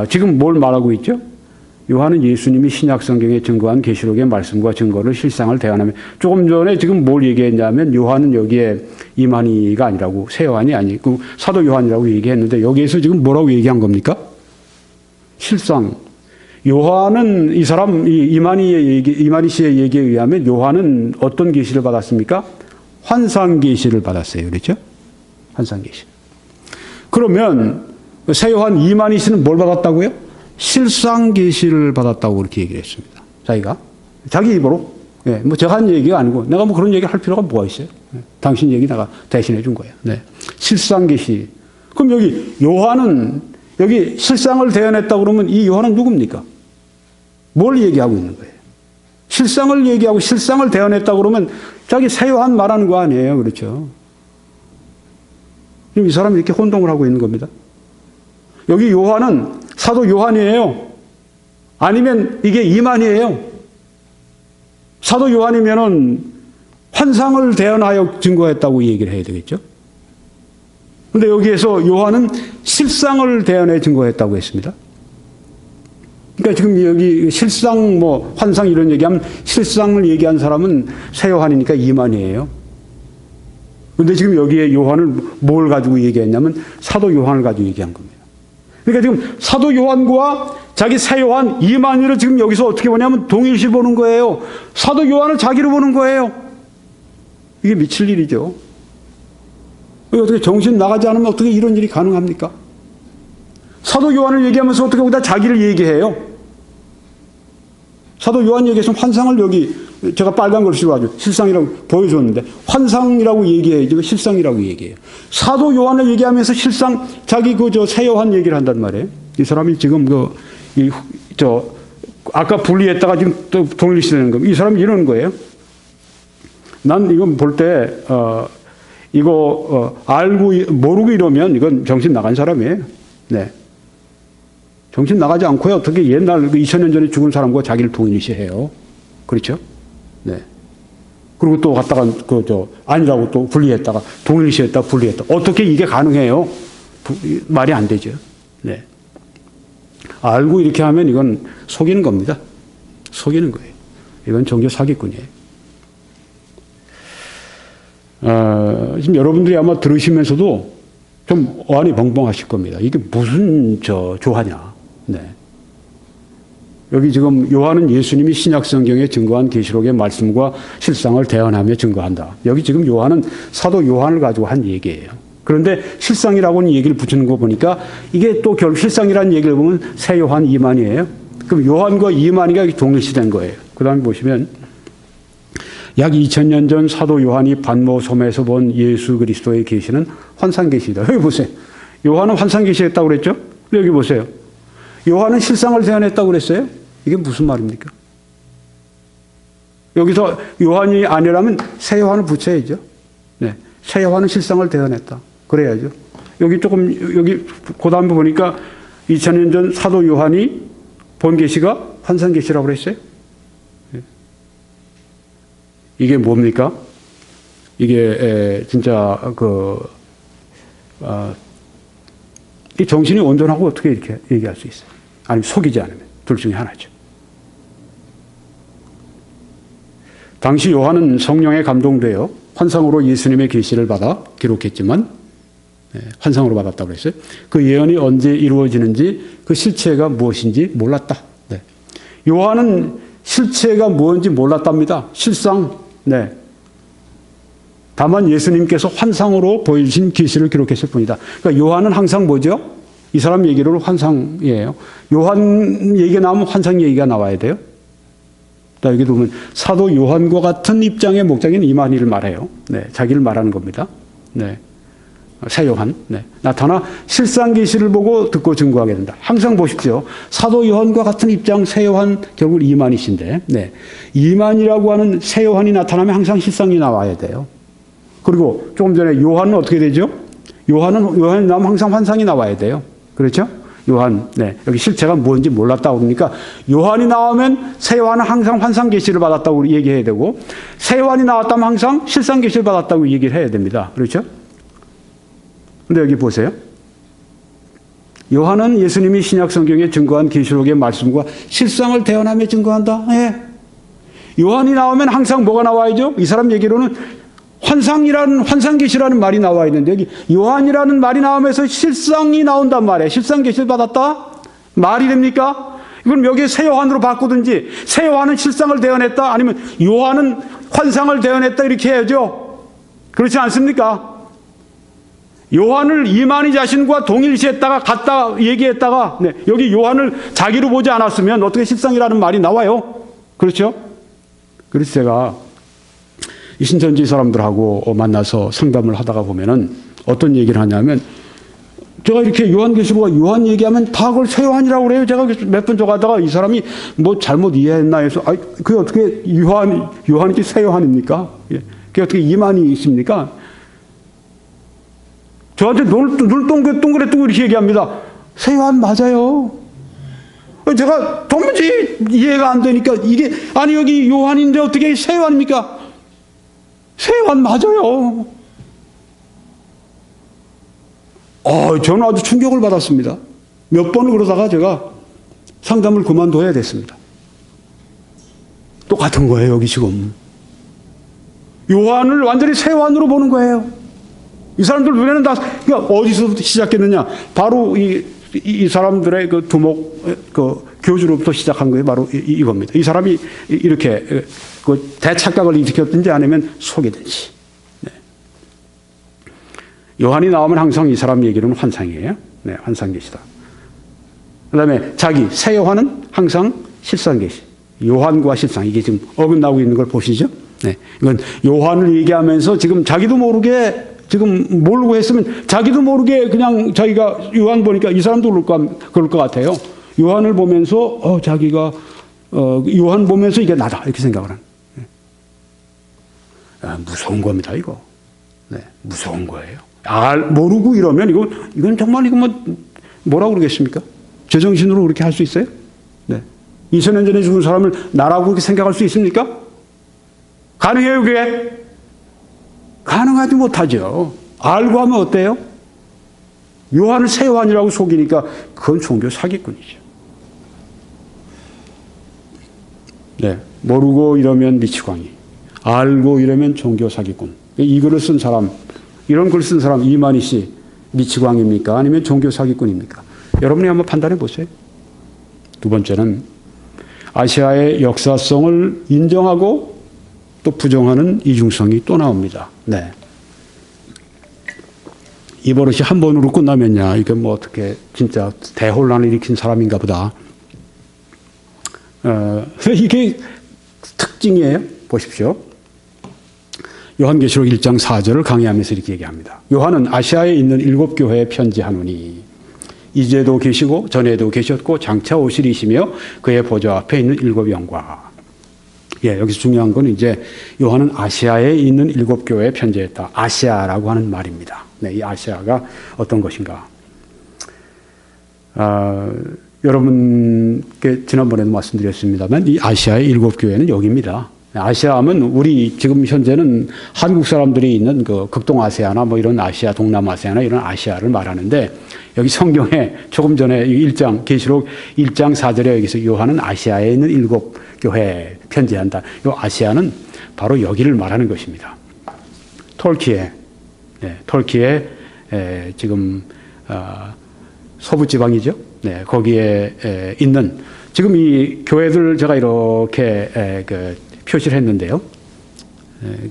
S1: 지금 뭘 말하고 있죠? 요한은 예수님이 신약 성경에 증거한 계시록의 말씀과 증거를 실상을 대언하며, 조금 전에 지금 뭘 얘기했냐면 요한은 여기에 이만희가 아니라고, 새 요한이 아니고 사도 요한이라고 얘기했는데 여기에서 지금 뭐라고 얘기한 겁니까? 실상. 요한은 이만희 씨의 얘기에 의하면 요한은 어떤 계시를 받았습니까? 환상 계시를 받았어요. 그렇죠? 환상 계시. 그러면 새 요한 이만희 씨는 뭘 받았다고요? 실상 계시를 받았다고 그렇게 얘기를 했습니다. 자기 입으로. 예, 뭐 제가 한 얘기가 아니고 내가 뭐 그런 얘기 할 필요가 뭐가 있어요? 예, 당신 얘기 내가 대신해 준 거예요. 네. 실상 계시. 그럼 여기 요한은 여기 실상을 대언했다 그러면 이 요한은 누굽니까? 뭘 얘기하고 있는 거예요? 실상을 얘기하고 실상을 대언했다 그러면 자기 새 요한 말하는 거 아니에요. 그렇죠? 지금 이 사람이 이렇게 혼동을 하고 있는 겁니다. 여기 요한은 사도 요한이에요? 아니면 이게 이만희예요? 사도 요한이면은 환상을 대언하여 증거했다고 얘기를 해야 되겠죠? 근데 여기에서 요한은 실상을 대언해 증거했다고 했습니다. 그러니까 지금 여기 실상, 뭐 환상 이런 얘기하면 실상을 얘기한 사람은 새 요한이니까 이만희예요. 근데 지금 여기에 요한을 뭘 가지고 얘기했냐면 사도 요한을 가지고 얘기한 겁니다. 그러니까 지금 사도 요한과 자기 새 요한 이만희를 지금 여기서 어떻게 보냐면 동일시 보는 거예요. 사도 요한을 자기로 보는 거예요. 이게 미칠 일이죠. 어떻게 정신 나가지 않으면 어떻게 이런 일이 가능합니까? 사도 요한을 얘기하면서 어떻게 거기다 자기를 얘기해요? 사도 요한 얘기해서 환상을 여기 제가 빨간 글씨로 아주 실상이라고 보여줬는데 환상이라고 얘기해야지 실상이라고 얘기해요. 사도 요한을 얘기하면서 실상 자기 새 요한 얘기를 한단 말이에요. 이 사람이 지금 아까 분리했다가 지금 또 동일시되는 겁니다. 이 사람이 이러는 거예요. 난 이건 볼 때 알고 모르고 이러면 이건 정신 나간 사람이에요. 네. 정신 나가지 않고요. 어떻게 옛날 2000년 전에 죽은 사람과 자기를 동일시해요. 그렇죠? 네. 그리고 또 갔다가 아니라고 또 분리했다가 동일시했다 분리했다. 어떻게 이게 가능해요? 말이 안 되죠. 네. 알고 이렇게 하면 이건 속이는 겁니다. 속이는 거예요. 이건 종교 사기꾼이에요. 지금 여러분들이 아마 들으시면서도 좀 어안이 벙벙하실 겁니다. 이게 무슨 조화냐. 네. 여기 지금 요한은 예수님이 신약 성경에 증거한 계시록의 말씀과 실상을 대언하며 증거한다. 여기 지금 요한은 사도 요한을 가지고 한 얘기예요. 그런데 실상이라고는 얘기를 붙이는 거 보니까 이게 또 결국 실상이라는 얘기를 보면 새 요한 이만이에요. 그럼 요한과 이만이가 동일시된 거예요. 그 다음에 보시면 약 2000년 전 사도 요한이 반모 섬에서 본 예수 그리스도의 계시는 환상 계시다. 여기 보세요. 요한은 환상 계시했다고 그랬죠? 여기 보세요. 요한은 실상을 대언했다고 그랬어요? 이게 무슨 말입니까? 여기서 요한이 아니라면 새 요한을 붙여야죠. 네. 새 요한은 실상을 대언했다. 그래야죠. 여기 그 다음에 보니까 2000년 전 사도 요한이 본 계시가 환상 계시라고 그랬어요? 네. 이게 뭡니까? 이게 진짜 이 정신이 온전하고 어떻게 이렇게 얘기할 수 있어요? 아니면 속이지 않으면 둘 중에 하나죠. 당시 요한은 성령에 감동되어 환상으로 예수님의 계시를 받아 기록했지만 환상으로 받았다고 했어요. 그 예언이 언제 이루어지는지 그 실체가 무엇인지 몰랐다. 네. 요한은 실체가 무엇인지 몰랐답니다. 실상. 네. 다만 예수님께서 환상으로 보여주신 계시를 기록했을 뿐이다. 그러니까 요한은 항상 뭐죠? 이 사람 얘기로는 환상이에요. 요한 얘기가 나오면 환상 얘기가 나와야 돼요. 여기 보면 사도 요한과 같은 입장의 목장인 이만희를 말해요. 네, 자기를 말하는 겁니다. 네, 새 요한. 네, 나타나 실상 계시를 보고 듣고 증거하게 된다. 항상 보십시오. 사도 요한과 같은 입장 새 요한 결국 이만희신데, 네, 이만희라고 하는 새 요한이 나타나면 항상 실상이 나와야 돼요. 그리고 조금 전에 요한은 어떻게 되죠? 요한이 나오면 항상 환상이 나와야 돼요. 그렇죠? 요한, 네, 여기 실체가 뭔지 몰랐다고 그러니까 요한이 나오면 새 요한은 항상 환상 계시를 받았다고 얘기해야 되고 새 요한이 나왔다면 항상 실상 계시를 받았다고 얘기를 해야 됩니다. 그렇죠? 근데 여기 보세요. 요한은 예수님이 신약 성경에 증거한 계시록의 말씀과 실상을 대언하며 증거한다. 예. 요한이 나오면 항상 뭐가 나와야죠? 이 사람 얘기로는 환상 계시라는 말이 나와 있는데 여기 요한이라는 말이 나오면서 실상이 나온단 말이에요. 실상 계시를 받았다? 말이 됩니까? 그럼 여기에 새 요한으로 바꾸든지 새 요한은 실상을 대언했다 아니면 요한은 환상을 대언했다 이렇게 해야죠. 그렇지 않습니까? 요한을 이만희 자신과 동일시했다가 같다 얘기했다가 네, 여기 요한을 자기로 보지 않았으면 어떻게 실상이라는 말이 나와요? 그렇죠? 그래서 제가 이 신천지 사람들하고 만나서 상담을 하다가 보면은 어떤 얘기를 하냐면 제가 이렇게 요한계시록과 요한 얘기하면 다 그걸 새 요한이라고 그래요. 제가 몇 번 저가다가 이 사람이 뭐 잘못 이해했나 해서 그게 어떻게 요한이 새 요한입니까? 예. 그게 어떻게 이만희십니까? 저한테 눈 동그래 뜨고 이렇게 얘기합니다. 새 요한 맞아요. 제가 도무지 이해가 안 되니까 이게 아니 여기 요한인데 어떻게 새 요한입니까? 새 요한 맞아요. 저는 아주 충격을 받았습니다. 몇 번을 그러다가 제가 상담을 그만둬야 됐습니다. 똑같은 거예요, 여기 지금. 요한을 완전히 새 요한으로 보는 거예요. 이 사람들 눈에는 다, 그러니까 어디서부터 시작했느냐. 바로 이 사람들의 그 두목, 교주로부터 시작한 거예요. 바로 이겁니다. 이 사람이 이렇게 대착각을 일으켰든지 아니면 속이든지. 네. 요한이 나오면 항상 이 사람 얘기로는 환상이에요. 네, 환상계시다. 그 다음에 새 요한은 항상 실상계시. 요한과 실상. 이게 지금 어긋나고 있는 걸 보시죠? 네. 이건 요한을 얘기하면서 지금 자기도 모르게 지금 모르고 했으면 자기도 모르게 그냥 자기가 요한 보니까 이 사람도 그럴 것 같아요. 요한을 보면서 자기가 요한 보면서 이게 나다 이렇게 생각을 하는. 무서운 겁니다 이거. 네, 무서운 거예요. 모르고 이러면 이건 정말 이거 뭐라고 그러겠습니까? 제정신으로 그렇게 할 수 있어요? 네. 2000년 전에 죽은 사람을 나라고 그렇게 생각할 수 있습니까? 가능해요 그게? 가능하지 못하죠. 알고 하면 어때요? 요한을 새 요한이라고 속이니까 그건 종교 사기꾼이죠. 네. 모르고 이러면 미치광이, 알고 이러면 종교 사기꾼. 이 글을 쓴 사람, 이런 글 쓴 사람 이만희 씨 미치광입니까? 아니면 종교 사기꾼입니까? 여러분이 한번 판단해 보세요. 두 번째는 아시아의 역사성을 인정하고 또 부정하는 이중성이 또 나옵니다. 네. 이 버릇이 한 번으로 끝나면야 이게 뭐 어떻게 진짜 대혼란을 일으킨 사람인가 보다. 이게 특징이에요. 보십시오. 요한계시록 1장 4절을 강의하면서 이렇게 얘기합니다. 요한은 아시아에 있는 7교회에 편지하노니 이제도 계시고 전에도 계셨고 장차 오시리시며 그의 보좌 앞에 있는 7 영과. 예, 여기서 중요한 건 이제 요한은 아시아에 있는 7교회에 편지했다. 아시아라고 하는 말입니다. 네, 이 아시아가 어떤 것인가. 여러분께 지난번에도 말씀드렸습니다만 이 아시아의 7교회는 여기입니다. 아시아 하면 우리 지금 현재는 한국 사람들이 있는 그 극동아시아나 뭐 이런 아시아, 동남아시아나 이런 아시아를 말하는데 여기 성경에 조금 전에 1장, 계시록 1장 4절에 여기서 요한은 아시아에 있는 7교회에 편지한다. 이 아시아는 바로 여기를 말하는 것입니다. 터키에, 네, 터키에 지금 서부 지방이죠. 네, 거기에 있는 지금 이 교회들 제가 이렇게 표시를 했는데요.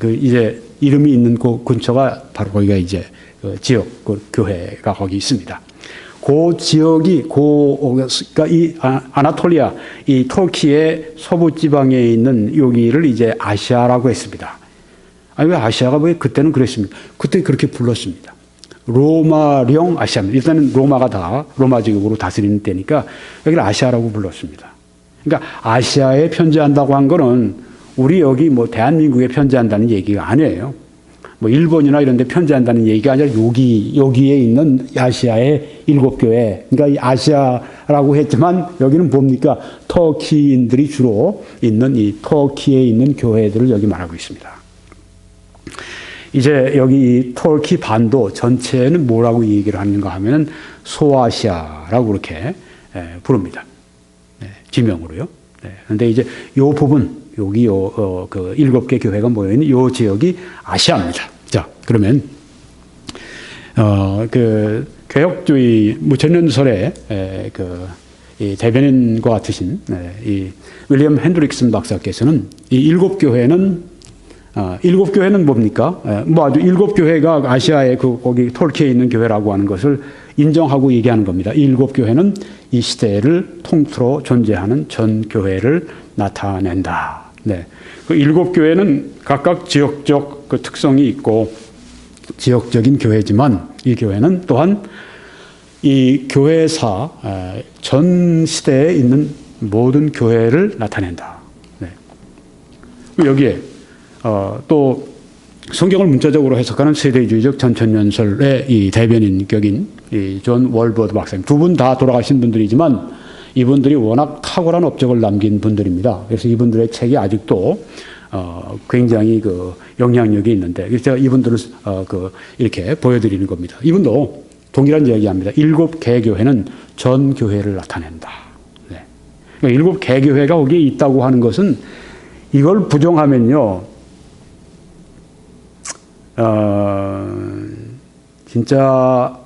S1: 그 이제 이름이 있는 그 근처가 바로 거기가 이제 그 지역 그 교회가 거기 있습니다. 그 지역이 그러니까 이 아나톨리아 이 터키의 서부 지방에 있는 여기를 이제 아시아라고 했습니다. 아니 왜 아시아가 왜 그때는 그랬습니까? 그때 그렇게 불렀습니다. 로마령 아시아입니다. 일단은 로마가 다 로마 제국으로 다스리는 때니까 여기를 아시아라고 불렀습니다. 그러니까 아시아에 편지한다고 한 거는 우리 여기 뭐 대한민국에 편지한다는 얘기가 아니에요. 뭐 일본이나 이런 데 편지한다는 얘기가 아니라 여기에 있는 아시아의 7교회. 그러니까 이 아시아라고 했지만 여기는 뭡니까? 터키인들이 주로 있는 이 터키에 있는 교회들을 여기 말하고 있습니다. 이제 여기 터키 반도 전체는 뭐라고 얘기를 하는가 하면은 소아시아라고 그렇게 부릅니다. 네, 지명으로요. 네, 그런데 이제 요 부분 여기 그 7개 교회가 모여있는 요 지역이 아시아입니다. 자, 그러면, 그, 개혁주의 무천년설의 이 대변인과 같으신, 이 윌리엄 핸드릭슨 박사께서는 이 7교회는, 7교회는 뭡니까? 뭐 아주 7교회가 아시아의 거기 터키에 있는 교회라고 하는 것을 인정하고 얘기하는 겁니다. 이 7교회는 이 시대를 통틀어 존재하는 전 교회를 나타낸다. 네. 그 7교회는 각각 지역적 그 특성이 있고 지역적인 교회지만 이 교회는 또한 이 교회사 전 시대에 있는 모든 교회를 나타낸다. 네. 여기에 또 성경을 문자적으로 해석하는 세대주의적 전천년설의 이 대변인격인 이 존 월버드 박사님 두 분 다 돌아가신 분들이지만 이분들이 워낙 탁월한 업적을 남긴 분들입니다. 그래서 이분들의 책이 아직도 굉장히 그 영향력이 있는데 그래서 제가 이분들을 이렇게 보여드리는 겁니다. 이분도 동일한 이야기합니다. 7개교회는 전 교회를 나타낸다. 네. 그러니까 7개교회가 거기에 있다고 하는 것은 이걸 부정하면요, 진짜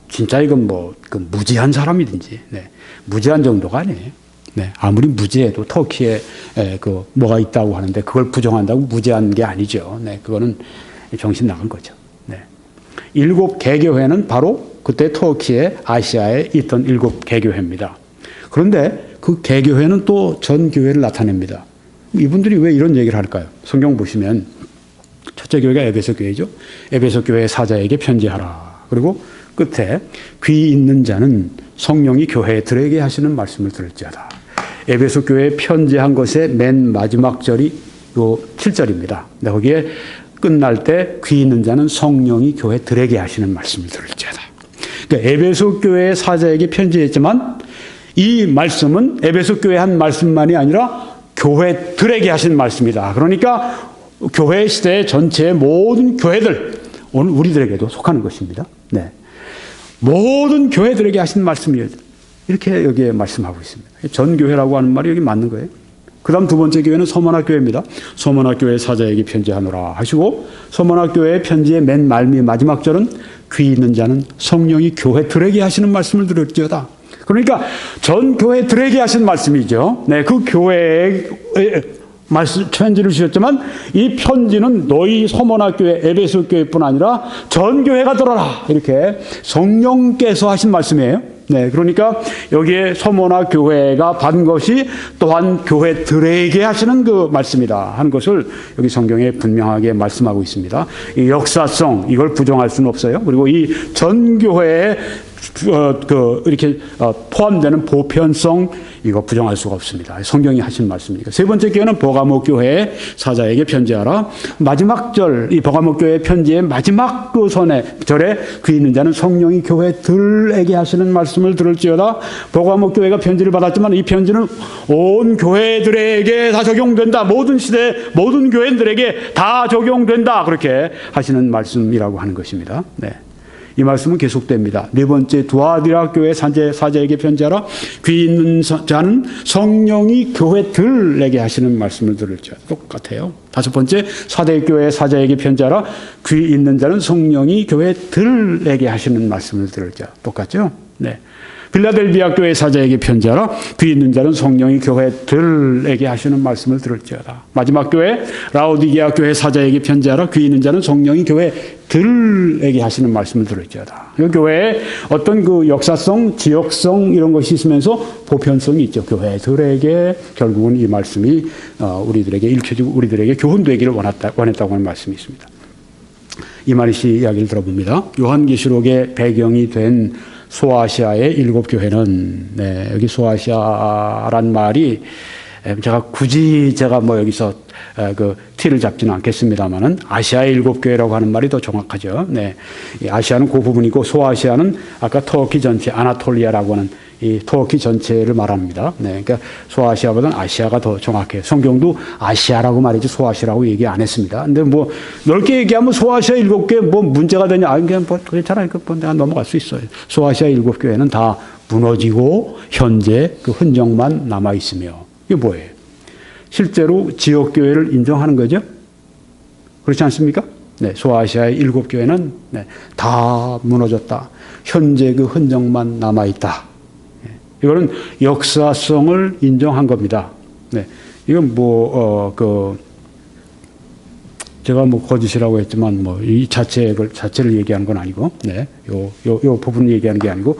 S1: 진짜 이건 그 무지한 사람이든지, 네. 무지한 정도가 아니에요. 네. 아무리 무지해도 터키에 뭐가 있다고 하는데 그걸 부정한다고 무지한 게 아니죠. 네. 그거는 정신 나간 거죠. 네. 7개교회는 바로 그때 터키의 아시아에 있던 7개교회입니다. 그런데 그 개교회는 또 전 교회를 나타냅니다. 이분들이 왜 이런 얘기를 할까요? 성경 보시면 첫째 교회가 에베소 교회죠. 에베소 교회 사자에게 편지하라. 그리고 끝에 귀 있는 자는 성령이 교회들에게 하시는 말씀을 들을지어다. 에베소 교회에 편지한 것의 맨 마지막 절이 요 7절입니다. 거기에 끝날 때 귀 있는 자는 성령이 교회들에게 하시는 말씀을 들을지어다. 그러니까 에베소 교회의 사자에게 편지했지만 이 말씀은 에베소 교회 한 말씀만이 아니라 교회들에게 하신 말씀이다. 그러니까 교회 시대 전체의 모든 교회들, 오늘 우리들에게도 속하는 것입니다. 네. 모든 교회들에게 하신 말씀이에요. 이렇게 여기에 말씀하고 있습니다. 전교회라고 하는 말이 여기 맞는 거예요. 그 다음 두 번째 교회는 서문학 교회입니다. 서문학 교회 사자에게 편지하노라 하시고, 서문학 교회의 편지의 맨 말미 마지막 절은 귀 있는 자는 성령이 교회들에게 하시는 말씀을 들을지어다. 그러니까 전 교회들에게 하신 말씀이죠. 네, 그 교회에 말씀 편지를 주셨지만 이 편지는 너희 서문학 교회 에베소 교회뿐 아니라 전 교회가 들어라, 이렇게 성령께서 하신 말씀이에요. 네, 그러니까 여기에 서문학 교회가 받은 것이 또한 교회들에게 하시는 그 말씀이다 하는 것을 여기 성경에 분명하게 말씀하고 있습니다. 이 역사성, 이걸 부정할 수는 없어요. 그리고 이 전 교회에 이렇게 포함되는 보편성, 이거 부정할 수가 없습니다. 성경이 하신 말씀이니까. 세 번째 교회는 버가모 교회 사자에게 편지하라. 마지막 절, 이 버가모 교회 편지의 마지막 그 절에 귀 있는 자는 성령이 교회들에게 하시는 말씀을 들을지어다. 버가모 교회가 편지를 받았지만 이 편지는 온 교회들에게 다 적용된다. 모든 시대, 모든 교회들에게 다 적용된다. 그렇게 하시는 말씀이라고 하는 것입니다. 네. 이 말씀은 계속됩니다. 네 번째, 두아디라 교회 사자에게 편지하라. 귀 있는 자는 성령이 교회들에게 하시는 말씀을 들을지어다. 똑같아요. 다섯 번째, 사대교회 사자에게 편지하라. 귀 있는 자는 성령이 교회들에게 하시는 말씀을 들을지어다. 똑같죠? 네. 빌라델비아 교회 사자에게 편지하라. 귀 있는 자는 성령이 교회들에게 하시는 말씀을 들을지어다. 마지막 교회 라오디게아 교회 사자에게 편지하라. 귀 있는 자는 성령이 교회들에게 하시는 말씀을 들을지어다. 이 교회에 어떤 그 역사성, 지역성 이런 것이 있으면서 보편성이 있죠. 교회들에게 결국은 이 말씀이 우리들에게 읽혀지고 우리들에게 교훈되기를 원했다고 하는 말씀이 있습니다. 이만희 씨 이야기를 들어봅니다. 요한계시록의 배경이 된 소아시아의 7교회는, 네, 여기 소아시아란 말이 제가 굳이 뭐 여기서 그 티를 잡지는 않겠습니다만은 아시아의 7교회라고 하는 말이 더 정확하죠. 네. 아시아는 그 부분이고 소아시아는 아까 터키 전체, 아나톨리아라고 하는 이 터키 전체를 말합니다. 네. 그러니까 소아시아보다는 아시아가 더 정확해요. 성경도 아시아라고 말이지 소아시아라고 얘기 안 했습니다. 근데 뭐 넓게 얘기하면 소아시아 7교회 뭐 문제가 되냐? 아, 그냥 뭐 괜찮아요. 그 내가 넘어갈 수 있어요. 소아시아 7교회는 다 무너지고 현재 그 흔적만 남아 있으며, 이게 뭐예요? 실제로 지역교회를 인정하는 거죠? 그렇지 않습니까? 네, 소아시아의 7교회는 네, 다 무너졌다. 현재 그 흔적만 남아있다. 네, 이거는 역사성을 인정한 겁니다. 네, 이건 제가 뭐 거짓이라고 했지만 이 자체를 얘기하는 건 아니고, 네, 요 부분을 얘기하는 게 아니고,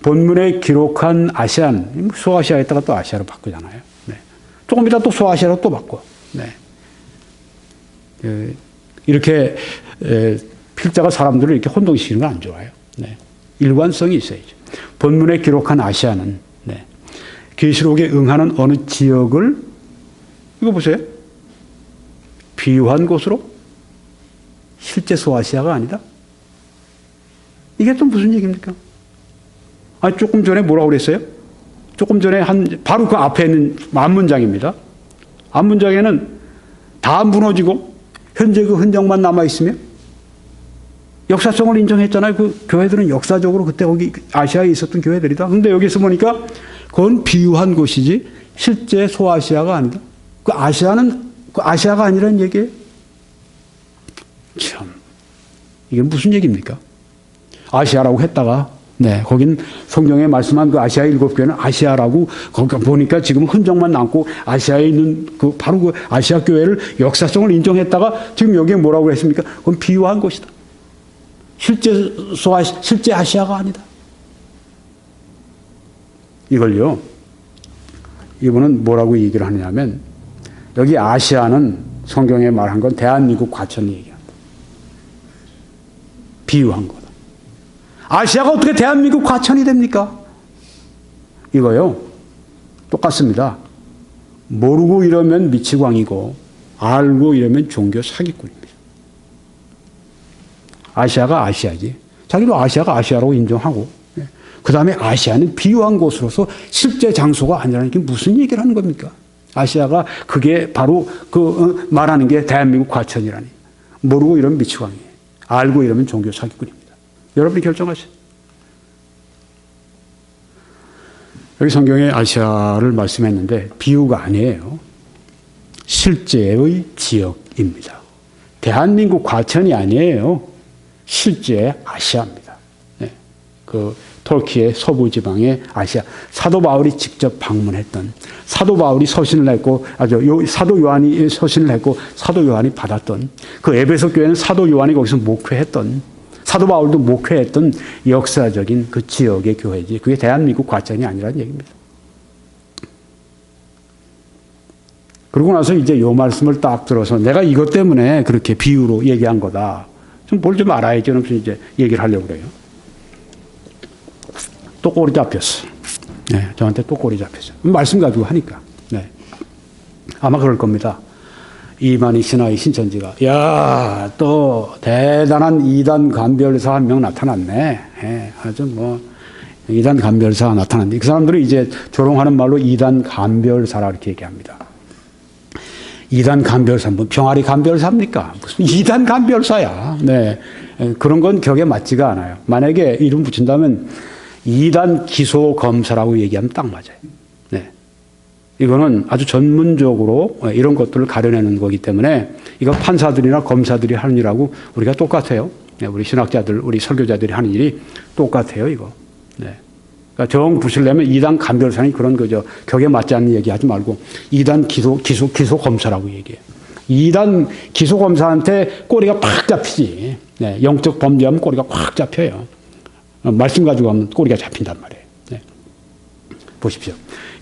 S1: 본문에 기록한 아시안, 소아시아에다가 또 아시아로 바꾸잖아요. 조금 이따 또 소아시아로 또 바꿔. 네. 이렇게 필자가 사람들을 이렇게 혼동시키는 건 안 좋아요. 네. 일관성이 있어야죠. 본문에 기록한 아시아는, 네, 계시록에 응하는 어느 지역을, 이거 보세요. 비유한 곳으로 실제 소아시아가 아니다. 이게 또 무슨 얘기입니까? 아니, 조금 전에 뭐라고 그랬어요? 조금 전에 바로 그 앞에 있는 앞문장입니다. 앞문장에는 다 무너지고 현재 그 흔적만 남아있으며 역사성을 인정했잖아요. 그 교회들은 역사적으로 그때 거기 아시아에 있었던 교회들이다. 근데 여기서 보니까 그건 비유한 곳이지 실제 소아시아가 아니다. 그 아시아는 그 아시아가 아니라는 얘기예요. 참, 이게 무슨 얘기입니까? 아시아라고 했다가, 네, 거긴 성경에 말씀한 그 아시아 7교회는 아시아라고, 거기 보니까 지금 흔적만 남고 아시아에 있는 바로 그 아시아 교회를 역사성을 인정했다가 지금 여기에 뭐라고 했습니까? 그건 비유한 것이다. 실제 아시아가 아니다. 이걸요, 이분은 뭐라고 얘기를 하냐면, 여기 아시아는 성경에 말한 건 대한민국 과천을 얘기한다. 비유한 거다. 아시아가 어떻게 대한민국 과천이 됩니까? 이거요, 똑같습니다. 모르고 이러면 미치광이고 알고 이러면 종교 사기꾼입니다. 아시아가 아시아지. 자기도 아시아가 아시아라고 인정하고, 그 다음에 아시아는 비유한 곳으로서 실제 장소가 아니라는 게 무슨 얘기를 하는 겁니까? 아시아가 그게 바로 말하는 게 대한민국 과천이라니. 모르고 이러면 미치광이에요. 알고 이러면 종교 사기꾼입니다. 여러분이 결정하세요. 여기 성경에 아시아를 말씀했는데 비유가 아니에요. 실제의 지역입니다. 대한민국 과천이 아니에요. 실제 아시아입니다. 네. 그 터키의 서부 지방의 아시아. 사도 바울이 직접 방문했던, 사도 바울이 서신을 했고, 사도 요한이 서신을 했고, 사도 요한이 받았던, 그 에베소 교회는 사도 요한이 거기서 목회했던, 사도 바울도 목회했던 역사적인 그 지역의 교회지. 그게 대한민국 과천이 아니라는 얘기입니다. 그러고 나서 이제 요 말씀을 딱 들어서 내가 이것 때문에 그렇게 비유로 얘기한 거다. 좀 뭘 좀 알아야지. 그러면서 이제 얘기를 하려고 그래요. 또 꼬리 잡혔어. 네, 저한테 또 꼬리 잡혔어. 말씀 가지고 하니까. 네. 아마 그럴 겁니다. 이만희 신하의 신천지가, 야, 또 대단한 이단 간별사 한 명 나타났네. 네, 아주 뭐 이단 간별사 나타났는데 그 사람들이 이제 조롱하는 말로 이단 간별사라 이렇게 얘기합니다. 이단 간별사, 뭐 병아리 간별사입니까? 무슨 이단 간별사야. 네, 그런 건 격에 맞지가 않아요. 만약에 이름 붙인다면 이단 기소 검사라고 얘기하면 딱 맞아요. 네. 이거는 아주 전문적으로 이런 것들을 가려내는 거기 때문에 이거 판사들이나 검사들이 하는 일하고 우리가 똑같아요. 네. 우리 신학자들, 우리 설교자들이 하는 일이 똑같아요, 이거. 네. 그러니까 정 부실려면 이단 간별사니 그런 거죠. 격에 맞지 않는 얘기 하지 말고 이단 기소 검사라고 얘기해요. 이단 기소 검사한테 꼬리가 팍 잡히지. 네. 영적 범죄하면 꼬리가 팍 잡혀요. 말씀 가지고 하면 꼬리가 잡힌단 말이에요. 네. 보십시오.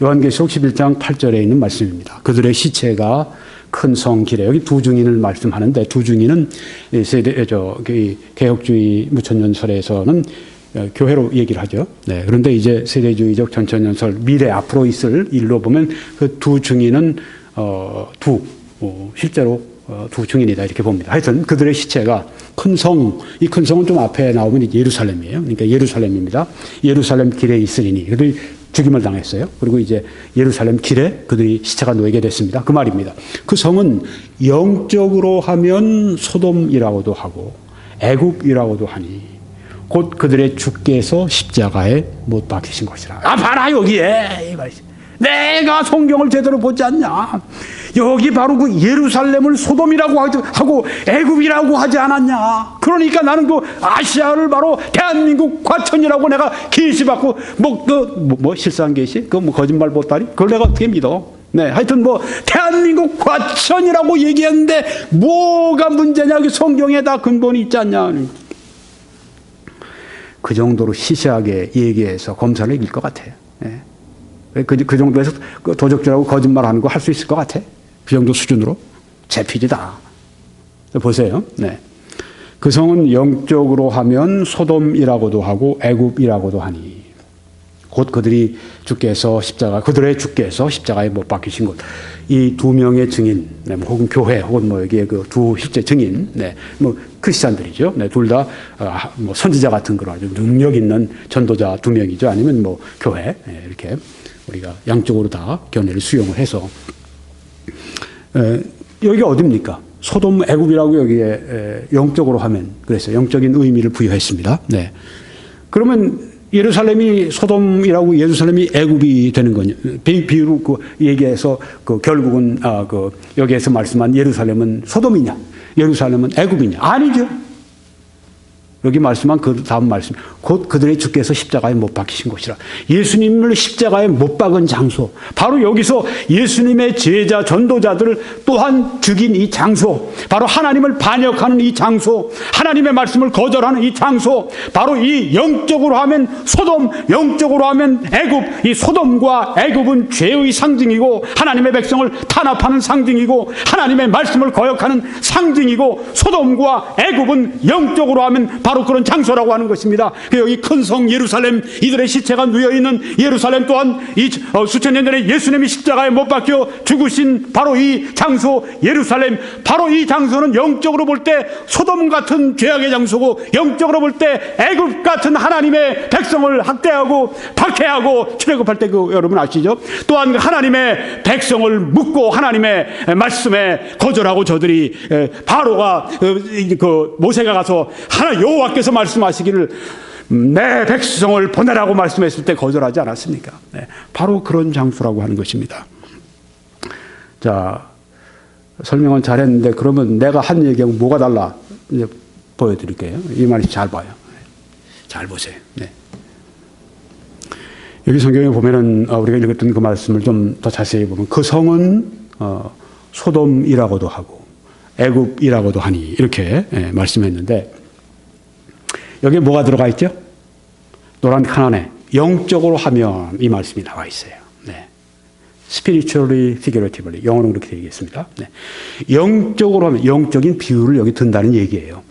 S1: 요한계시록 11장 8절에 있는 말씀입니다. 그들의 시체가 큰 성 길에, 여기 두 증인을 말씀하는데 두 증인은 개혁주의 무천년설에서는 교회로 얘기를 하죠. 네. 그런데 이제 세대주의적 전천년설 미래 앞으로 있을 일로 보면 그 두 증인은 실제로 두 증인이다 이렇게 봅니다. 하여튼 그들의 시체가 큰 성, 이 큰 성은 좀 앞에 나오면 예루살렘이에요. 그러니까 예루살렘입니다. 예루살렘 길에 있으리니 그들이 죽임을 당했어요. 그리고 이제 예루살렘 길에 그들이 시체가 놓이게 됐습니다. 그 말입니다. 그 성은 영적으로 하면 소돔이라고도 하고 애굽이라고도 하니 곧 그들의 주께서 십자가에 못 박히신 것이라. 아, 봐라 여기에 이 말이지. 내가 성경을 제대로 보지 않냐. 여기 바로 그 예루살렘을 소돔이라고 하고 애굽이라고 하지 않았냐. 그러니까 나는 그 아시아를 바로 대한민국 과천이라고 내가 계시받고 실상 계시? 그 뭐 거짓말 보따리? 그걸 내가 어떻게 믿어? 네, 하여튼 뭐 대한민국 과천이라고 얘기했는데 뭐가 문제냐? 그 성경에 다 근본이 있지 않냐. 그 정도로 시시하게 얘기해서 검사를 이길 것 같아요. 네. 그 정도에서 도적질하고 거짓말하는 거 할 수 있을 것 같아. 그 정도 수준으로 제피지다. 보세요. 네. 그 성은 영적으로 하면 소돔이라고도 하고 애굽이라고도 하니 곧 그들의 주께서 십자가에 못 박히신 곳. 이 두 명의 증인, 네, 혹은 교회, 혹은 여기에 그 두 실제 증인, 네, 크리스찬들이죠. 네, 둘 다 선지자 같은 그런 아주 능력 있는 전도자 두 명이죠. 아니면 교회, 네, 이렇게 우리가 양쪽으로 다 견해를 수용을 해서 여기가 어디입니까? 소돔 애굽이라고 여기에 영적으로 하면 그랬어요. 영적인 의미를 부여했습니다. 네. 그러면 예루살렘이 소돔이라고 예루살렘이 애굽이 되는 거냐? 비유로 얘기해서 결국은 여기에서 말씀한 예루살렘은 소돔이냐? 예루살렘은 애굽이냐? 아니죠. 여기 말씀한 그 다음 말씀. 곧 그들의 주께서 십자가에 못 박히신 곳이라. 예수님을 십자가에 못 박은 장소. 바로 여기서 예수님의 제자, 전도자들을 또한 죽인 이 장소. 바로 하나님을 반역하는 이 장소. 하나님의 말씀을 거절하는 이 장소. 바로 이 영적으로 하면 소돔, 영적으로 하면 애굽. 이 소돔과 애굽은 죄의 상징이고 하나님의 백성을 탄압하는 상징이고 하나님의 말씀을 거역하는 상징이고 소돔과 애굽은 영적으로 하면 바로 그런 장소라고 하는 것입니다. 여기 큰 성 예루살렘, 이들의 시체가 누워있는 예루살렘 또한 수천 년 전에 예수님이 십자가에 못 박혀 죽으신 바로 이 장소 예루살렘, 바로 이 장소는 영적으로 볼 때 소돔 같은 죄악의 장소고 영적으로 볼 때 애굽 같은 하나님의 백성을 학대하고 박해하고 출애굽할 때 여러분 아시죠? 또한 하나님의 백성을 묻고 하나님의 말씀에 거절하고 저들이 바로가 모세가 가서 여호와께서 말씀하시기를 내 백성을 보내라고 말씀했을 때 거절하지 않았습니까? 네, 바로 그런 장소라고 하는 것입니다. 자, 설명은 잘했는데 그러면 내가 한 얘기하고 뭐가 달라? 이제 보여드릴게요. 이 말이 잘 봐요. 잘 보세요. 네. 여기 성경에 보면은 우리가 읽었던 그 말씀을 좀 더 자세히 보면 그 성은 소돔이라고도 하고 애굽이라고도 하니 이렇게 말씀했는데 여기에 뭐가 들어가 있죠? 노란 칸안에 영적으로 하면 이 말씀이 나와 있어요. 네. spiritually, figuratively 영어로 그렇게 되겠습니다. 네. 영적으로 하면 영적인 비유를 여기 든다는 얘기예요.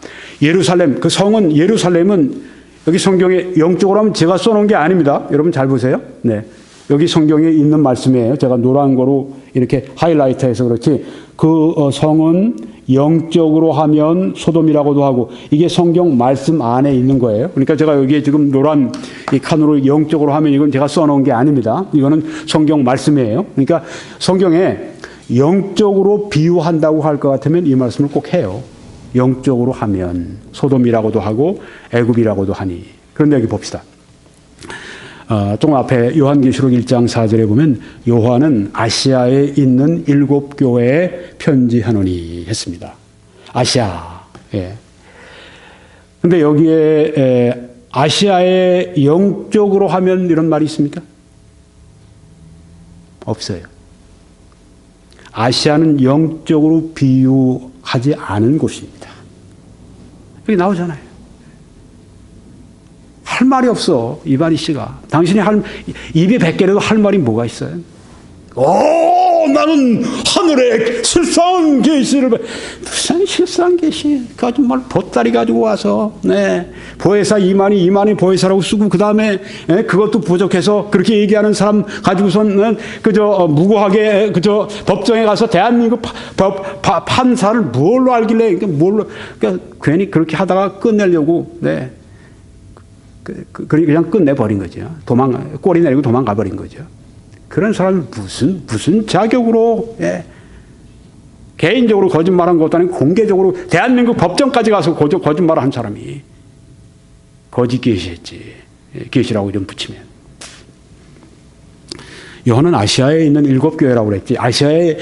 S1: 예루살렘 그 성은 예루살렘은 여기 성경에 영적으로 하면 제가 써놓은 게 아닙니다. 여러분 잘 보세요. 네. 여기 성경에 있는 말씀이에요. 제가 노란 거로 이렇게 하이라이트해서 그렇지 그 성은 영적으로 하면 소돔이라고도 하고 이게 성경 말씀 안에 있는 거예요. 그러니까 제가 여기에 지금 노란 이 칸으로 영적으로 하면 이건 제가 써놓은 게 아닙니다. 이거는 성경 말씀이에요. 그러니까 성경에 영적으로 비유한다고 할 것 같으면 이 말씀을 꼭 해요. 영적으로 하면 소돔이라고도 하고 애굽이라고도 하니. 그런데 여기 봅시다. 좀 앞에 요한계시록 1장 4절에 보면 요한은 아시아에 있는 7교회에 편지하노니 했습니다. 아시아. 예. 근데 여기에 아시아에 영적으로 하면 이런 말이 있습니까? 없어요. 아시아는 영적으로 비유하지 않은 곳입니다. 여기 나오잖아요. 할 말이 없어, 이바리 씨가. 당신이 입이 100개라도 할 말이 뭐가 있어요? 나는 하늘의 실상한 계시를 무슨 실상한 계시? 그 아줌마를 보따리 가지고 와서 보혜사 이만희 보혜사라고 쓰고 그 다음에 그것도 부족해서 그렇게 얘기하는 사람 가지고선 그저 무고하게 그저 법정에 가서 대한민국 판사를 뭘로 알길래 뭘로 그러니까 괜히 그렇게 하다가 끝내려고 그냥 끝내버린 거죠. 꼬리 내리고 도망가 버린 거죠. 그런 사람이 무슨 자격으로, 개인적으로 거짓말한 것도 아니고 공개적으로 대한민국 법정까지 가서 거짓말을 한 사람이 거짓 계시했지. 계시라고 이름 붙이면. 요한은 아시아에 있는 7교회라고 그랬지. 아시아에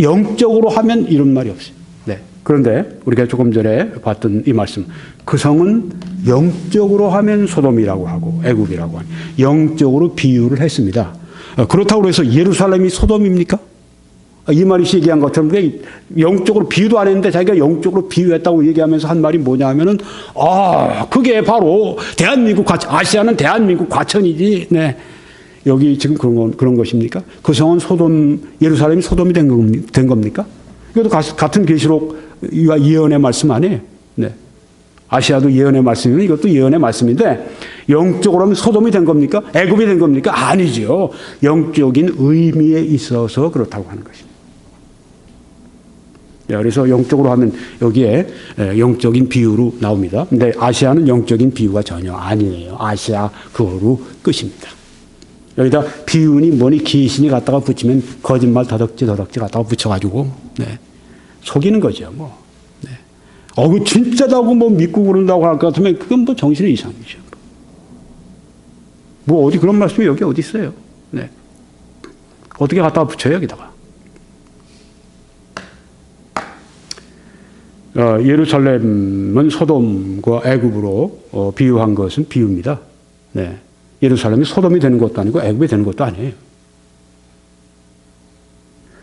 S1: 영적으로 하면 이런 말이 없어요. 네. 그런데 우리가 조금 전에 봤던 이 말씀. 그 성은 영적으로 하면 소돔이라고 하고 애굽이라고 하니 영적으로 비유를 했습니다. 그렇다고 해서 예루살렘이 소돔입니까? 이 말이 얘기한 것처럼 영적으로 비유도 안 했는데 자기가 영적으로 비유했다고 얘기하면서 한 말이 뭐냐 하면은 그게 바로 대한민국 과천, 아시아는 대한민국 과천이지. 네. 여기 지금 그런 것입니까? 그 성은 예루살렘이 소돔이 된 겁니까? 이것도 같은 계시록과 예언의 말씀 아니에요. 네. 아시아도 예언의 말씀이면 이것도 예언의 말씀인데 영적으로 하면 소돔이 된 겁니까? 애굽이 된 겁니까? 아니죠. 영적인 의미에 있어서 그렇다고 하는 것입니다. 그래서 영적으로 하면 여기에 영적인 비유로 나옵니다. 근데 아시아는 영적인 비유가 전혀 아니에요. 아시아 그거로 끝입니다. 여기다 비유니 뭐니 귀신이 갖다가 붙이면 거짓말 더덕지 갖다가 붙여가지고 속이는 거죠. 그 진짜다고 믿고 그런다고 할 것 같으면 그건 정신이 이상이죠. 어디 그런 말씀이 여기 어디 있어요? 어떻게 갖다가 붙여요, 여기다가? 예루살렘은 소돔과 애굽으로 비유한 것은 비유입니다. 예루살렘이 소돔이 되는 것도 아니고 애굽이 되는 것도 아니에요.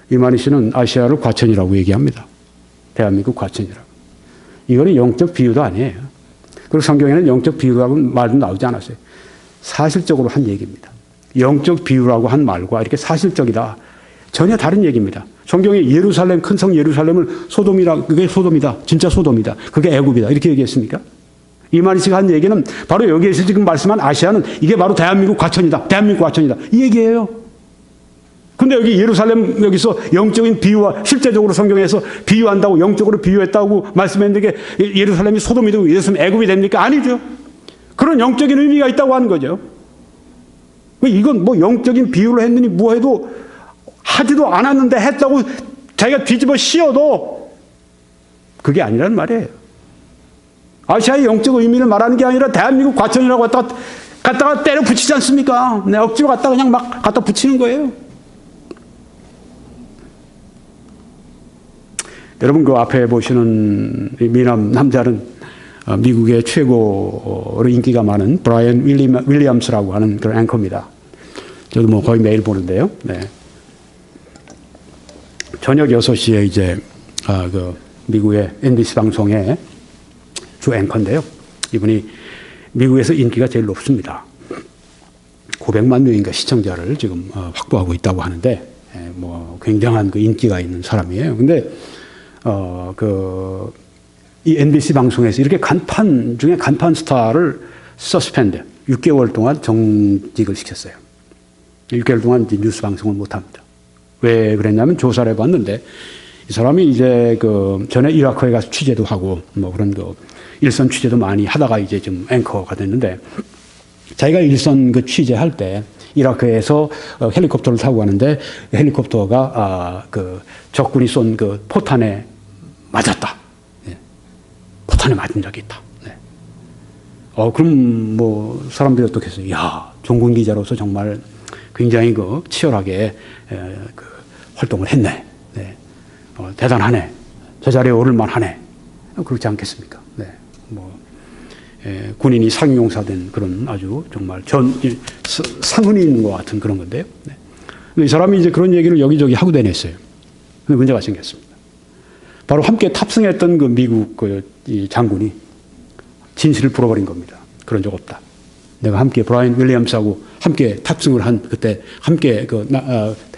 S1: 이만희 씨는 아시아를 과천이라고 얘기합니다. 대한민국 과천이라고. 이거는 영적 비유도 아니에요. 그리고 성경에는 영적 비유라고 말도 나오지 않았어요. 사실적으로 한 얘기입니다. 영적 비유라고 한 말과 이렇게 사실적이다. 전혀 다른 얘기입니다. 성경에 예루살렘, 큰 성 예루살렘을 그게 소돔이다. 진짜 소돔이다. 그게 애굽이다. 이렇게 얘기했습니까? 이만희 씨가 한 얘기는 바로 여기에서 지금 말씀한 아시아는 이게 바로 대한민국 과천이다. 대한민국 과천이다. 이 얘기예요. 근데 여기 예루살렘 여기서 영적인 비유와 실제적으로 성경에서 비유한다고 영적으로 비유했다고 말씀했는데 예루살렘이 소돔이 되고 예루살렘 애굽이 됩니까? 아니죠. 그런 영적인 의미가 있다고 하는 거죠. 이건 영적인 비유를 했느니 해도 하지도 않았는데 했다고 자기가 뒤집어 씌워도 그게 아니란 말이에요. 아시아의 영적 의미를 말하는 게 아니라 대한민국 과천이라고 갖다가 때려 붙이지 않습니까? 네, 억지로 갖다가 그냥 막 갖다 붙이는 거예요. 여러분 그 앞에 보시는 미남 남자는 미국의 최고로 인기가 많은 브라이언 윌리엄스라고 하는 그런 앵커입니다. 저도 뭐 거의 매일 보는데요. 네. 저녁 6시에 이제 그 미국의 NBC 방송의 주 앵커인데요. 이분이 미국에서 인기가 제일 높습니다. 900만 명인가 시청자를 지금 확보하고 있다고 하는데, 뭐 굉장한 그 인기가 있는 사람이에요. 근데 이 NBC 방송에서 이렇게 간판 중에 간판 스타를 서스펜드 6개월 동안 정직을 시켰어요. 6개월 동안 이제 뉴스 방송을 못 합니다. 왜 그랬냐면 조사를 해봤는데 이 사람이 이제 그 전에 이라크에 가서 취재도 하고 뭐 그런 그 일선 취재도 많이 하다가 이제 좀 앵커가 됐는데 자기가 일선 그 취재할 때 이라크에서 헬리콥터를 타고 가는데 헬리콥터가 그 적군이 쏜 그 포탄에 맞았다. 예. 포탄에 맞은 적이 있다. 네. 그럼 뭐 사람들이 어떻게 했어요? 야, 종군 기자로서 정말 굉장히 그 치열하게 그 활동을 했네. 네. 대단하네. 저 자리에 오를 만하네. 그렇지 않겠습니까? 네. 뭐 군인이 상용사된 그런 아주 정말 상흔이 있는 것 같은 그런 건데요. 네. 이 사람이 이제 그런 얘기를 여기저기 하고 다녔어요. 근데 문제가 생겼습니다. 바로 함께 탑승했던 그 미국 이 장군이 진실을 풀어버린 겁니다. 그런 적 없다. 내가 함께 브라이언 윌리엄스하고 함께 탑승을 한 그때 함께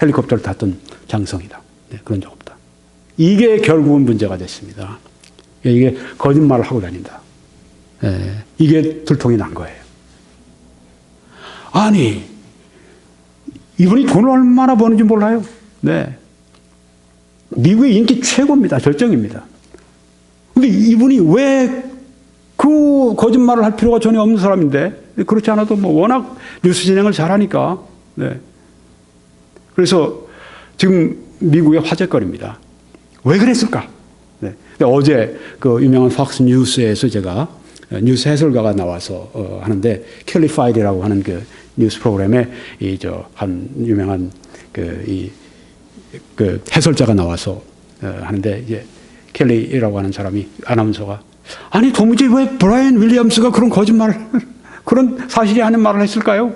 S1: 헬리콥터를 탔던 장성이다. 네, 그런 적 없다. 이게 결국은 문제가 됐습니다. 이게 거짓말을 하고 다닌다. 이게 들통이 난 거예요. 아니, 이분이 돈을 얼마나 버는지 몰라요. 네. 미국의 인기 최고입니다. 절정입니다. 근데 이분이 왜 그 거짓말을 할 필요가 전혀 없는 사람인데, 그렇지 않아도 뭐 워낙 뉴스 진행을 잘하니까, 네. 그래서 지금 미국의 화제거리입니다. 왜 그랬을까? 네. 근데 어제 그 유명한 팍스 뉴스에서 제가 뉴스 해설가가 나와서 하는데 켈리 파일이라고 하는 그 뉴스 프로그램에 한 유명한 그 해설자가 나와서 하는데 이제 켈리라고 하는 사람이 아나운서가 아니 도무지 왜 브라이언 윌리엄스가 그런 거짓말을 그런 사실이 아닌 말을 했을까요?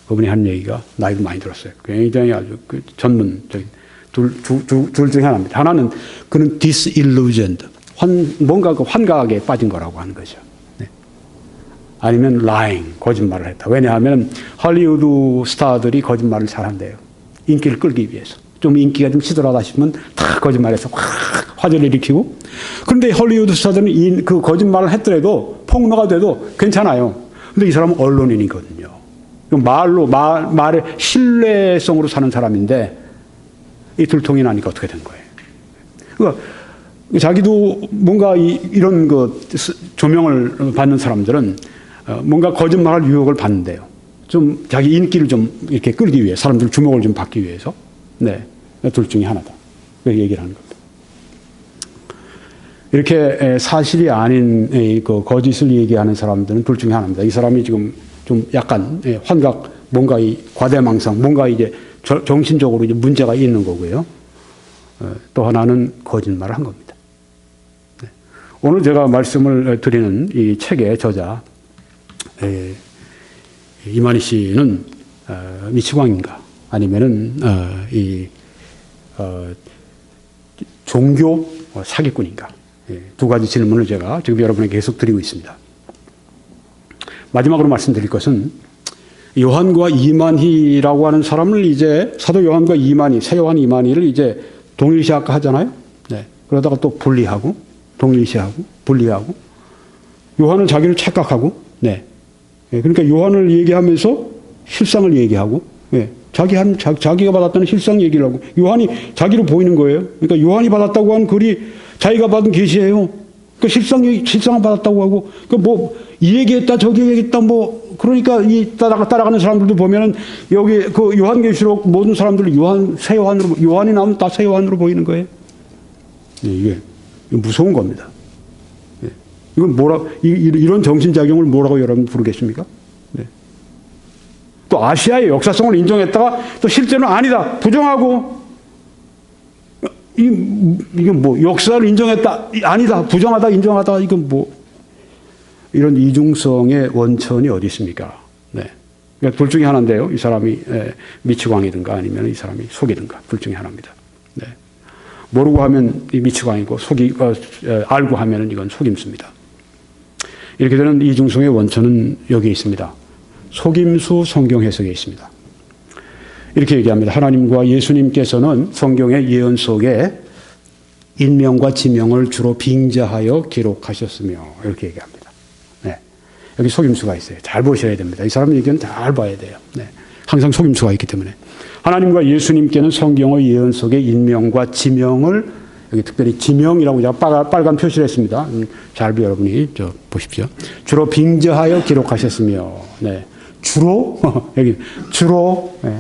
S1: 그분이 한 얘기가 나이도 많이 들었어요. 굉장히 아주 그 전문적인 둘 중에 하나입니다. 하나는 그는 disillusioned 뭔가 그 환각에 빠진 거라고 하는 거죠. 네. 아니면 lying 거짓말을 했다. 왜냐하면 할리우드 스타들이 거짓말을 잘한대요. 인기를 끌기 위해서. 좀 인기가 좀 시들하다 싶으면 다 거짓말해서 확 화제를 일으키고. 그런데 헐리우드 스타들은 그 거짓말을 했더라도 폭로가 돼도 괜찮아요. 근데 이 사람은 언론인이거든요. 말의 신뢰성으로 사는 사람인데 이 들통이 나니까 어떻게 된 거예요. 그러니까 자기도 뭔가 이런 조명을 받는 사람들은 뭔가 거짓말할 유혹을 받는데요. 좀 자기 인기를 좀 이렇게 끌기 위해 사람들 주목을 좀 받기 위해서 네, 둘 중에 하나다. 그렇게 얘기를 하는 겁니다. 이렇게 사실이 아닌 그 거짓을 얘기하는 사람들은 둘 중에 하나입니다. 이 사람이 지금 좀 약간 환각, 뭔가 과대망상, 뭔가 이제 정신적으로 이제 문제가 있는 거고요. 또 하나는 거짓말을 한 겁니다. 네. 오늘 제가 말씀을 드리는 이 책의 저자 이만희 씨는 미치광인가 아니면은 종교 사기꾼인가 두 가지 질문을 제가 지금 여러분에게 계속 드리고 있습니다. 마지막으로 말씀드릴 것은 요한과 이만희라고 하는 사람을 이제 사도 요한과 이만희, 새 요한 이만희를 이제 동일시할까 하잖아요. 네. 그러다가 또 분리하고 동일시하고 분리하고 요한은 자기를 착각하고 네. 그러니까 요한을 얘기하면서 실상을 얘기하고 네. 자기가 받았다는 실상 얘기를 하고 요한이 자기로 보이는 거예요. 그러니까 요한이 받았다고 한 글이 자기가 받은 계시예요. 그 실상을 받았다고 하고 이 얘기했다 저기 얘기했다 그러니까 따라가는 사람들도 보면은 여기 그 요한계시록 모든 사람들이 새 요한이 나오면 다 새 요한으로 보이는 거예요. 네, 이게 무서운 겁니다. 네. 이건 이런 정신작용을 뭐라고 여러분 부르겠습니까? 네. 또 아시아의 역사성을 인정했다가 또 실제는 아니다, 부정하고, 이건 뭐, 역사를 인정했다, 아니다, 부정하다, 인정하다, 이건 뭐, 이런 이중성의 원천이 어디 있습니까? 네. 그러니까 둘 중에 하나인데요. 이 사람이 미치광이든가 아니면 이 사람이 속이든가, 둘 중에 하나입니다. 네. 모르고 하면 이 미치광이고, 알고 하면 이건 속임수입니다. 이렇게 되는 이중성의 원천은 여기에 있습니다. 속임수 성경 해석에 있습니다. 이렇게 얘기합니다. 하나님과 예수님께서는 성경의 예언 속에 인명과 지명을 주로 빙자하여 기록하셨으며, 이렇게 얘기합니다. 네. 여기 속임수가 있어요. 잘 보셔야 됩니다. 이 사람 얘기는 잘 봐야 돼요. 네. 항상 속임수가 있기 때문에. 하나님과 예수님께는 성경의 예언 속에 인명과 지명을, 여기 특별히 지명이라고 제가 빨간 표시를 했습니다. 잘 여러분이 보십시오. 주로 빙자하여 기록하셨으며, 네. 주로, 여기, 주로, 네.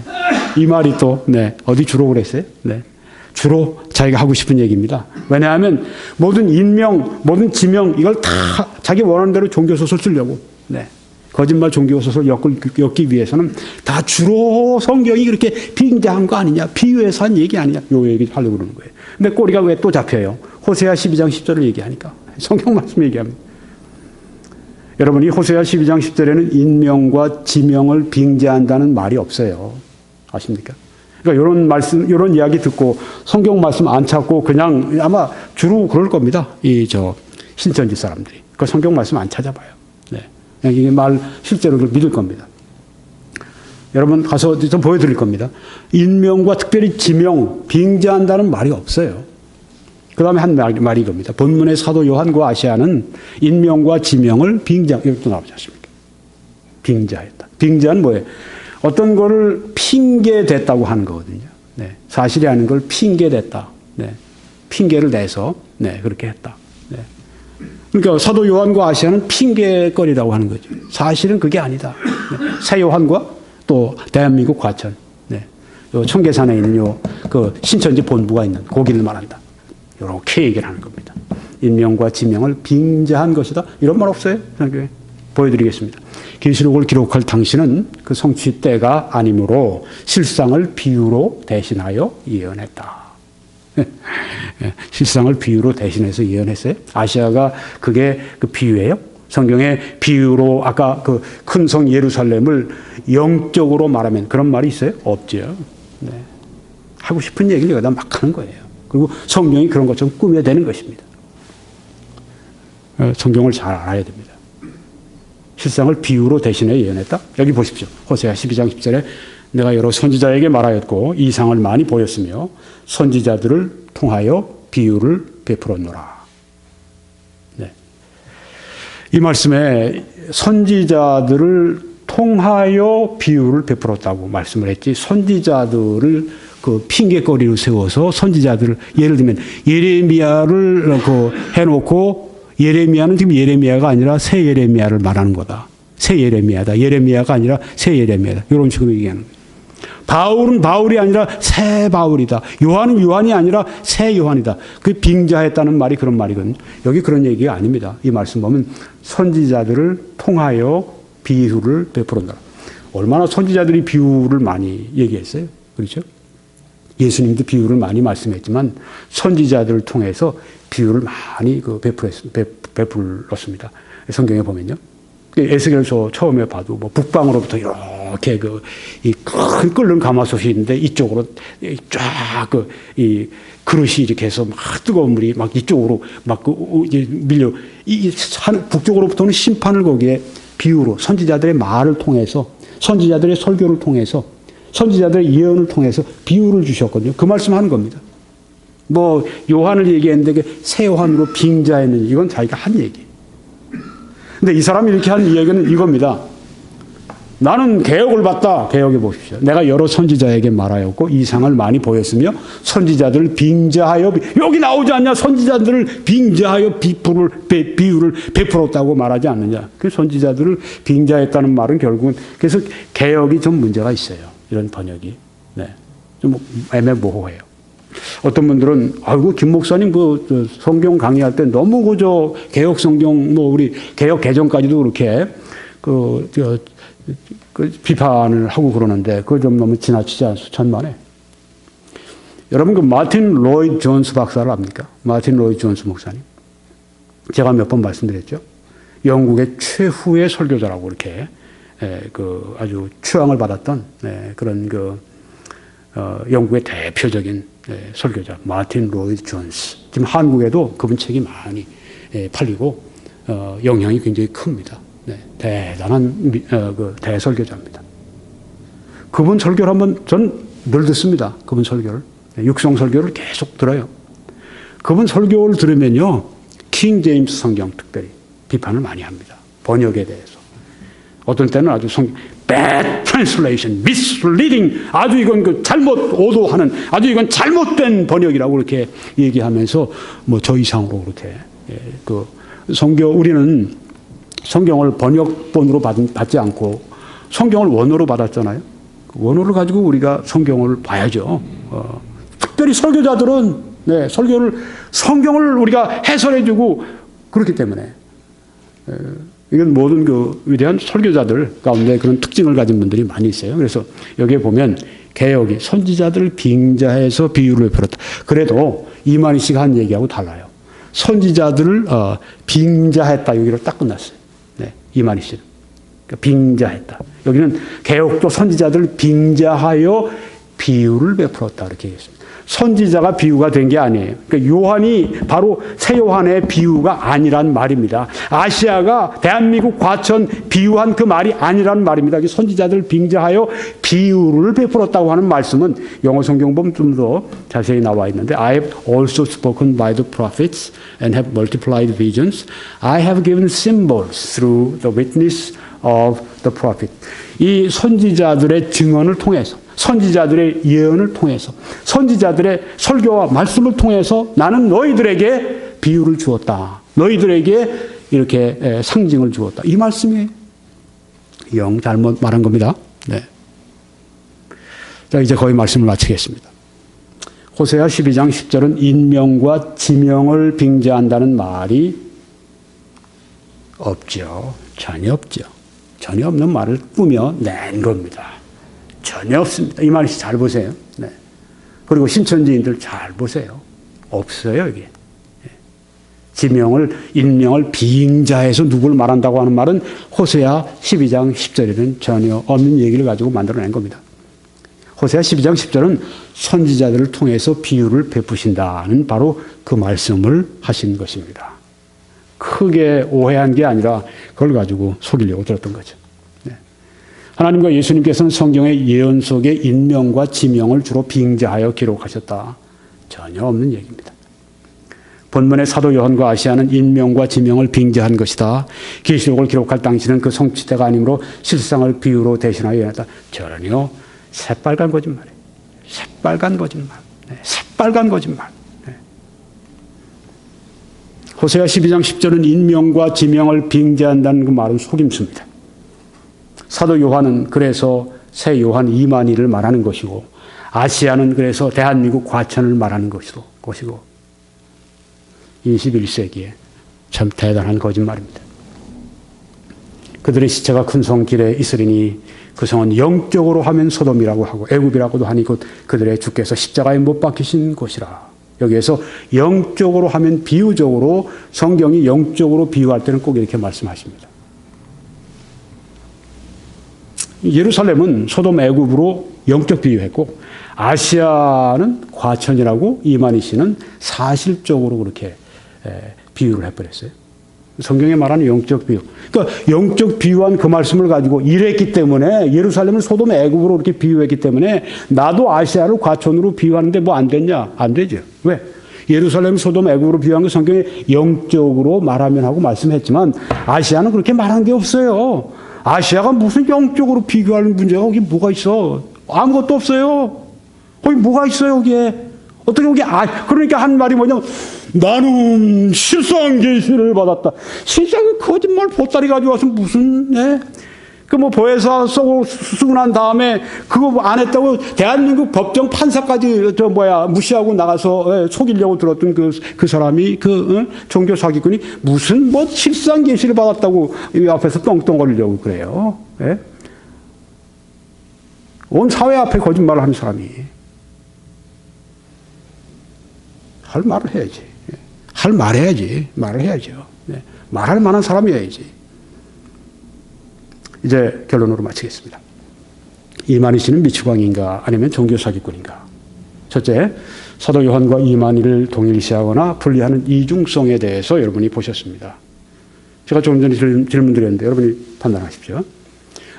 S1: 이 말이 또, 네. 어디 주로 그랬어요? 네. 주로 자기가 하고 싶은 얘기입니다. 왜냐하면 모든 인명, 모든 지명, 이걸 다 자기 원하는 대로 종교소설 쓰려고, 네. 거짓말 종교소설 엮기 위해서는 다 주로 성경이 그렇게 빙자한 거 아니냐, 비유해서 한 얘기 아니냐, 요 얘기 하려고 그러는 거예요. 근데 꼬리가 왜 또 잡혀요? 호세아 12장 10절을 얘기하니까. 성경 말씀 얘기합니다. 여러분이 호세아 12장 10절에는 인명과 지명을 빙자한다는 말이 없어요. 아십니까? 그러니까 이런 말씀, 이런 이야기 듣고 성경 말씀 안 찾고 그냥 아마 주로 그럴 겁니다. 신천지 사람들이. 그 성경 말씀 안 찾아봐요. 네. 그냥 이게 실제로 그걸 믿을 겁니다. 여러분 가서 좀 보여드릴 겁니다. 인명과 특별히 지명, 빙자한다는 말이 없어요. 그 다음에 한 말이 이겁니다. 본문의 사도 요한과 아시아는 인명과 지명을 이것도 나오지 않습니까? 빙자했다. 빙자는 뭐예요? 어떤 거를 핑계댔다고 하는 거거든요. 네. 사실이 아닌 걸 핑계댔다. 네. 핑계를 내서, 네, 그렇게 했다. 네. 그러니까 사도 요한과 아시아는 핑계거리라고 하는 거죠. 사실은 그게 아니다. 네. 새 요한과 또 대한민국 과천, 네. 요 청계산에 있는 그 신천지 본부가 있는 거기를 말한다. 이렇게 얘기를 하는 겁니다. 인명과 지명을 빙자한 것이다. 이런 말 없어요? 보여드리겠습니다. 계시록을 기록할 당시는 그 성취 때가 아니므로 실상을 비유로 대신하여 예언했다. 실상을 비유로 대신해서 예언했어요? 아시아가 그게 그 비유예요? 성경의 비유로 아까 그 큰 성 예루살렘을 영적으로 말하면 그런 말이 있어요? 없죠. 네. 하고 싶은 얘기를 여기다 막 하는 거예요. 그리고 성경이 그런 것처럼 꾸며대는 것입니다. 성경을 잘 알아야 됩니다. 실상을 비유로 대신해 예언했다? 여기 보십시오. 호세아 12장 10절에 내가 여러 선지자에게 말하였고 이상을 많이 보였으며 선지자들을 통하여 비유를 베풀었노라. 네. 이 말씀에 선지자들을 통하여 비유를 베풀었다고 말씀을 했지, 선지자들을 그 핑계거리로 세워서 선지자들을, 예를 들면 예레미야를 해놓고, 예레미야는 지금 예레미야가 아니라 새 예레미야를 말하는 거다. 새 예레미야다. 예레미야가 아니라 새 예레미야다. 이런 식으로 얘기하는 거예요. 바울은 바울이 아니라 새 바울이다. 요한은 요한이 아니라 새 요한이다. 그 빙자했다는 말이 그런 말이거든요. 여기 그런 얘기가 아닙니다. 이 말씀 보면 선지자들을 통하여 비유를 베풀었다. 얼마나 선지자들이 비유를 많이 얘기했어요. 그렇죠? 예수님도 비유를 많이 말씀했지만 선지자들을 통해서 비유를 많이 베풀었습니다. 성경에 보면요. 에스겔서 처음에 봐도 뭐 북방으로부터 이렇게 이 큰 끓는 가마솥이 있는데 이쪽으로 쫙 이 그릇이 이렇게 해서 막 뜨거운 물이 막 이쪽으로 막 밀려, 북쪽으로부터는 심판을 거기에 비유로 선지자들의 말을 통해서, 선지자들의 설교를 통해서, 선지자들의 예언을 통해서 비유를 주셨거든요. 그 말씀하는 겁니다. 뭐 요한을 얘기했는데 새 요한으로 빙자했는, 이건 자기가 한 얘기. 근데 이 사람이 이렇게 한 이야기는 이겁니다. 나는 개혁을 봤다. 개혁해 보십시오. 내가 여러 선지자에게 말하였고 이상을 많이 보였으며 선지자들을 빙자하여, 여기 나오지 않냐? 선지자들을 빙자하여 비유를 베풀었다고 말하지 않느냐? 그 선지자들을 빙자했다는 말은 결국은, 그래서 개혁이 좀 문제가 있어요. 이런 번역이. 네. 좀 애매모호해요. 어떤 분들은 아이고 김 목사님 그 성경 강의할 때 너무 그저 개혁 성경 뭐 우리 개혁 개정까지도 그렇게 그 비판을 하고 그러는데 그거 좀 너무 지나치지 않소 천만에. 여러분 그 마틴 로이드 존스 박사를 압니까? 마틴 로이드 존스 목사님. 제가 몇 번 말씀드렸죠. 영국의 최후의 설교자라고 이렇게 그 아주 추앙을 받았던 그런 그 영국의 대표적인 설교자 마틴 로이드 존스. 지금 한국에도 그분 책이 많이 팔리고 영향이 굉장히 큽니다. 대단한 그 대설교자입니다. 그분 설교를 한번 전 늘 듣습니다. 그분 설교를 육성 설교를 계속 들어요. 그분 설교를 들으면요, 킹 제임스 성경 특별히 비판을 많이 합니다. 번역에 대해서. 어떤 때는 아주 bad translation, misleading, 아주 이건 그 잘못 오도하는, 아주 이건 잘못된 번역이라고 그렇게 얘기하면서 뭐 저 이상으로 그렇게 그 우리는 성경을 번역본으로 받지 않고 성경을 원어로 받았잖아요. 원어를 가지고 우리가 성경을 봐야죠. 특별히 설교자들은 성경을 우리가 해설해주고 그렇기 때문에 이건 모든 그 위대한 설교자들 가운데 그런 특징을 가진 분들이 많이 있어요. 그래서 여기에 보면 개혁이 선지자들을 빙자해서 비유를 베풀었다. 그래도 이만희 씨가 한 얘기하고 달라요. 선지자들을 빙자했다. 여기로 딱 끝났어요. 이만희 씨는. 그러니까 빙자했다. 여기는 개혁도 선지자들을 빙자하여 비유를 베풀었다. 이렇게 얘기했습니다. 선지자가 비유가 된 게 아니에요. 그러니까 요한이 바로 새 요한의 비유가 아니란 말입니다. 아시아가 대한민국 과천 비유한 그 말이 아니란 말입니다. 선지자들 빙자하여 비유를 베풀었다고 하는 말씀은 영어 성경 보면 좀 더 자세히 나와 있는데 I have also spoken by the prophets and have multiplied visions. I have given symbols through the witness of the prophet. 이 선지자들의 증언을 통해서 선지자들의 예언을 통해서 선지자들의 설교와 말씀을 통해서 나는 너희들에게 비유를 주었다. 너희들에게 이렇게 상징을 주었다. 이 말씀이 영 잘못 말한 겁니다. 네. 자, 이제 거의 말씀을 마치겠습니다. 호세아 12장 10절은 인명과 지명을 빙자한다는 말이 없죠. 전혀 없죠. 전혀 없는 말을 꾸며낸 겁니다. 전혀 없습니다. 이 말이 잘 보세요. 네. 그리고 신천지인들 잘 보세요. 없어요, 이게. 지명을, 인명을 빙자해서 누구를 말한다고 하는 말은 호세아 12장 10절에는 전혀 없는 얘기를 가지고 만들어낸 겁니다. 호세아 12장 10절은 선지자들을 통해서 비유를 베푸신다는 바로 그 말씀을 하신 것입니다. 크게 오해한 게 아니라 그걸 가지고 속이려고 들었던 거죠. 하나님과 예수님께서는 성경의 예언 속에 인명과 지명을 주로 빙자하여 기록하셨다. 전혀 없는 얘기입니다. 본문의 사도 요한과 아시아는 인명과 지명을 빙자한 것이다. 계시록을 기록할 당시는 그 성취대가 아니므로 실상을 비유로 대신하여 예언했다. 전혀 새빨간 거짓말이에요. 새빨간 거짓말. 새빨간 거짓말. 호세아 12장 10절은 인명과 지명을 빙자한다는 그 말은 속임수입니다. 사도 요한은 그래서 새 요한 이만희를 말하는 것이고 아시아는 그래서 대한민국 과천을 말하는 것이고 21세기에 참 대단한 거짓말입니다. 그들의 시체가 큰 성 길에 있으리니 그 성은 영적으로 하면 소돔이라고 하고 애굽이라고도 하니 곧 그들의 주께서 십자가에 못 박히신 곳이라. 여기에서 영적으로 하면 비유적으로 성경이 영적으로 비유할 때는 꼭 이렇게 말씀하십니다. 예루살렘은 소돔 애굽으로 영적 비유했고 아시아는 과천이라고 이만희 씨는 사실적으로 그렇게 비유를 해버렸어요. 성경에 말하는 영적 비유. 그러니까 영적 비유한 그 말씀을 가지고 이랬기 때문에 예루살렘을 소돔 애굽으로 이렇게 비유했기 때문에 나도 아시아를 과천으로 비유하는데 뭐 안 됐냐? 안 되죠. 왜? 예루살렘 소돔 애굽으로 비유한 거 성경에 영적으로 말하면 하고 말씀했지만 아시아는 그렇게 말한 게 없어요. 아시아가 무슨 영적으로 비교할 문제가 거기 뭐가 있어? 아무것도 없어요. 거기 뭐가 있어요, 거기에? 어떻게 거기, 그러니까 한 말이 뭐냐면, 나는 실상한 계시를 받았다. 실상은 거짓말 보따리 가지고 와서 무슨, 그 뭐 보혜사 쓰고 난 다음에 그거 안 했다고 대한민국 법정 판사까지 무시하고 나가서 속이려고 들었던 그 사람이 종교 사기꾼이 무슨 뭐 실상 계시를 받았다고 이 앞에서 떵떵거리려고 그래요. 예? 온 사회 앞에 거짓말을 하는 사람이 할 말을 해야지. 할 말해야지. 말을 해야죠. 네. 말할 만한 사람이어야지. 이제 결론으로 마치겠습니다. 이만희 씨는 미추광인가 아니면 종교 사기꾼인가? 첫째, 사도 요한과 이만희를 동일시하거나 분리하는 이중성에 대해서 여러분이 보셨습니다. 제가 조금 전에 질문 드렸는데 여러분이 판단하십시오.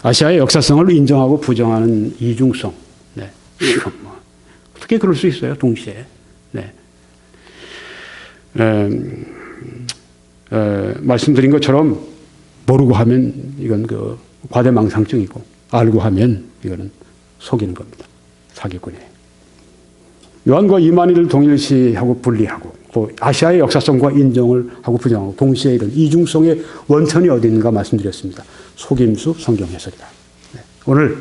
S1: 아시아의 역사성을 인정하고 부정하는 이중성. 네. 이건 뭐 어떻게 그럴 수 있어요? 동시에. 네. 말씀드린 것처럼 모르고 하면 이건 과대망상증이고 알고 하면 이거는 속이는 겁니다. 사기꾼이에요. 요한과 이만희를 동일시하고 분리하고 또 아시아의 역사성과 인정을 하고 부정하고 동시에 이런 이중성의 원천이 어디 있는가 말씀드렸습니다. 속임수 성경 해설이다. 네. 오늘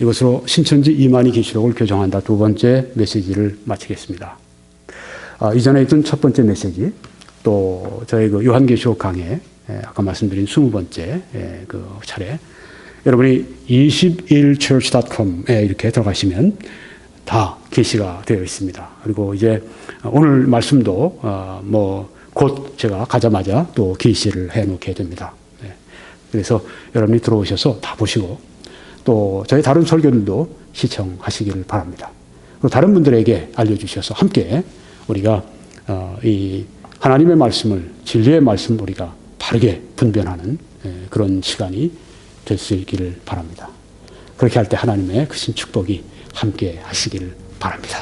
S1: 이것으로 신천지 이만희 계시록을 교정한다 두 번째 메시지를 마치겠습니다. 이전에 있던 첫 번째 메시지 또 저희 요한계시록 강의 아까 말씀드린 20번째 차례 여러분이 21church.com에 이렇게 들어가시면 다 게시가 되어 있습니다. 그리고 이제 오늘 말씀도 곧 제가 가자마자 또 게시를 해놓게 됩니다. 네. 그래서 여러분이 들어오셔서 다 보시고 또 저희 다른 설교들도 시청하시기를 바랍니다. 그리고 다른 분들에게 알려주셔서 함께 우리가 이 하나님의 말씀을 진리의 말씀을 우리가 바르게 분별하는 그런 시간이 될 수 있기를 바랍니다. 그렇게 할 때 하나님의 크신 축복이 함께 하시기를 바랍니다.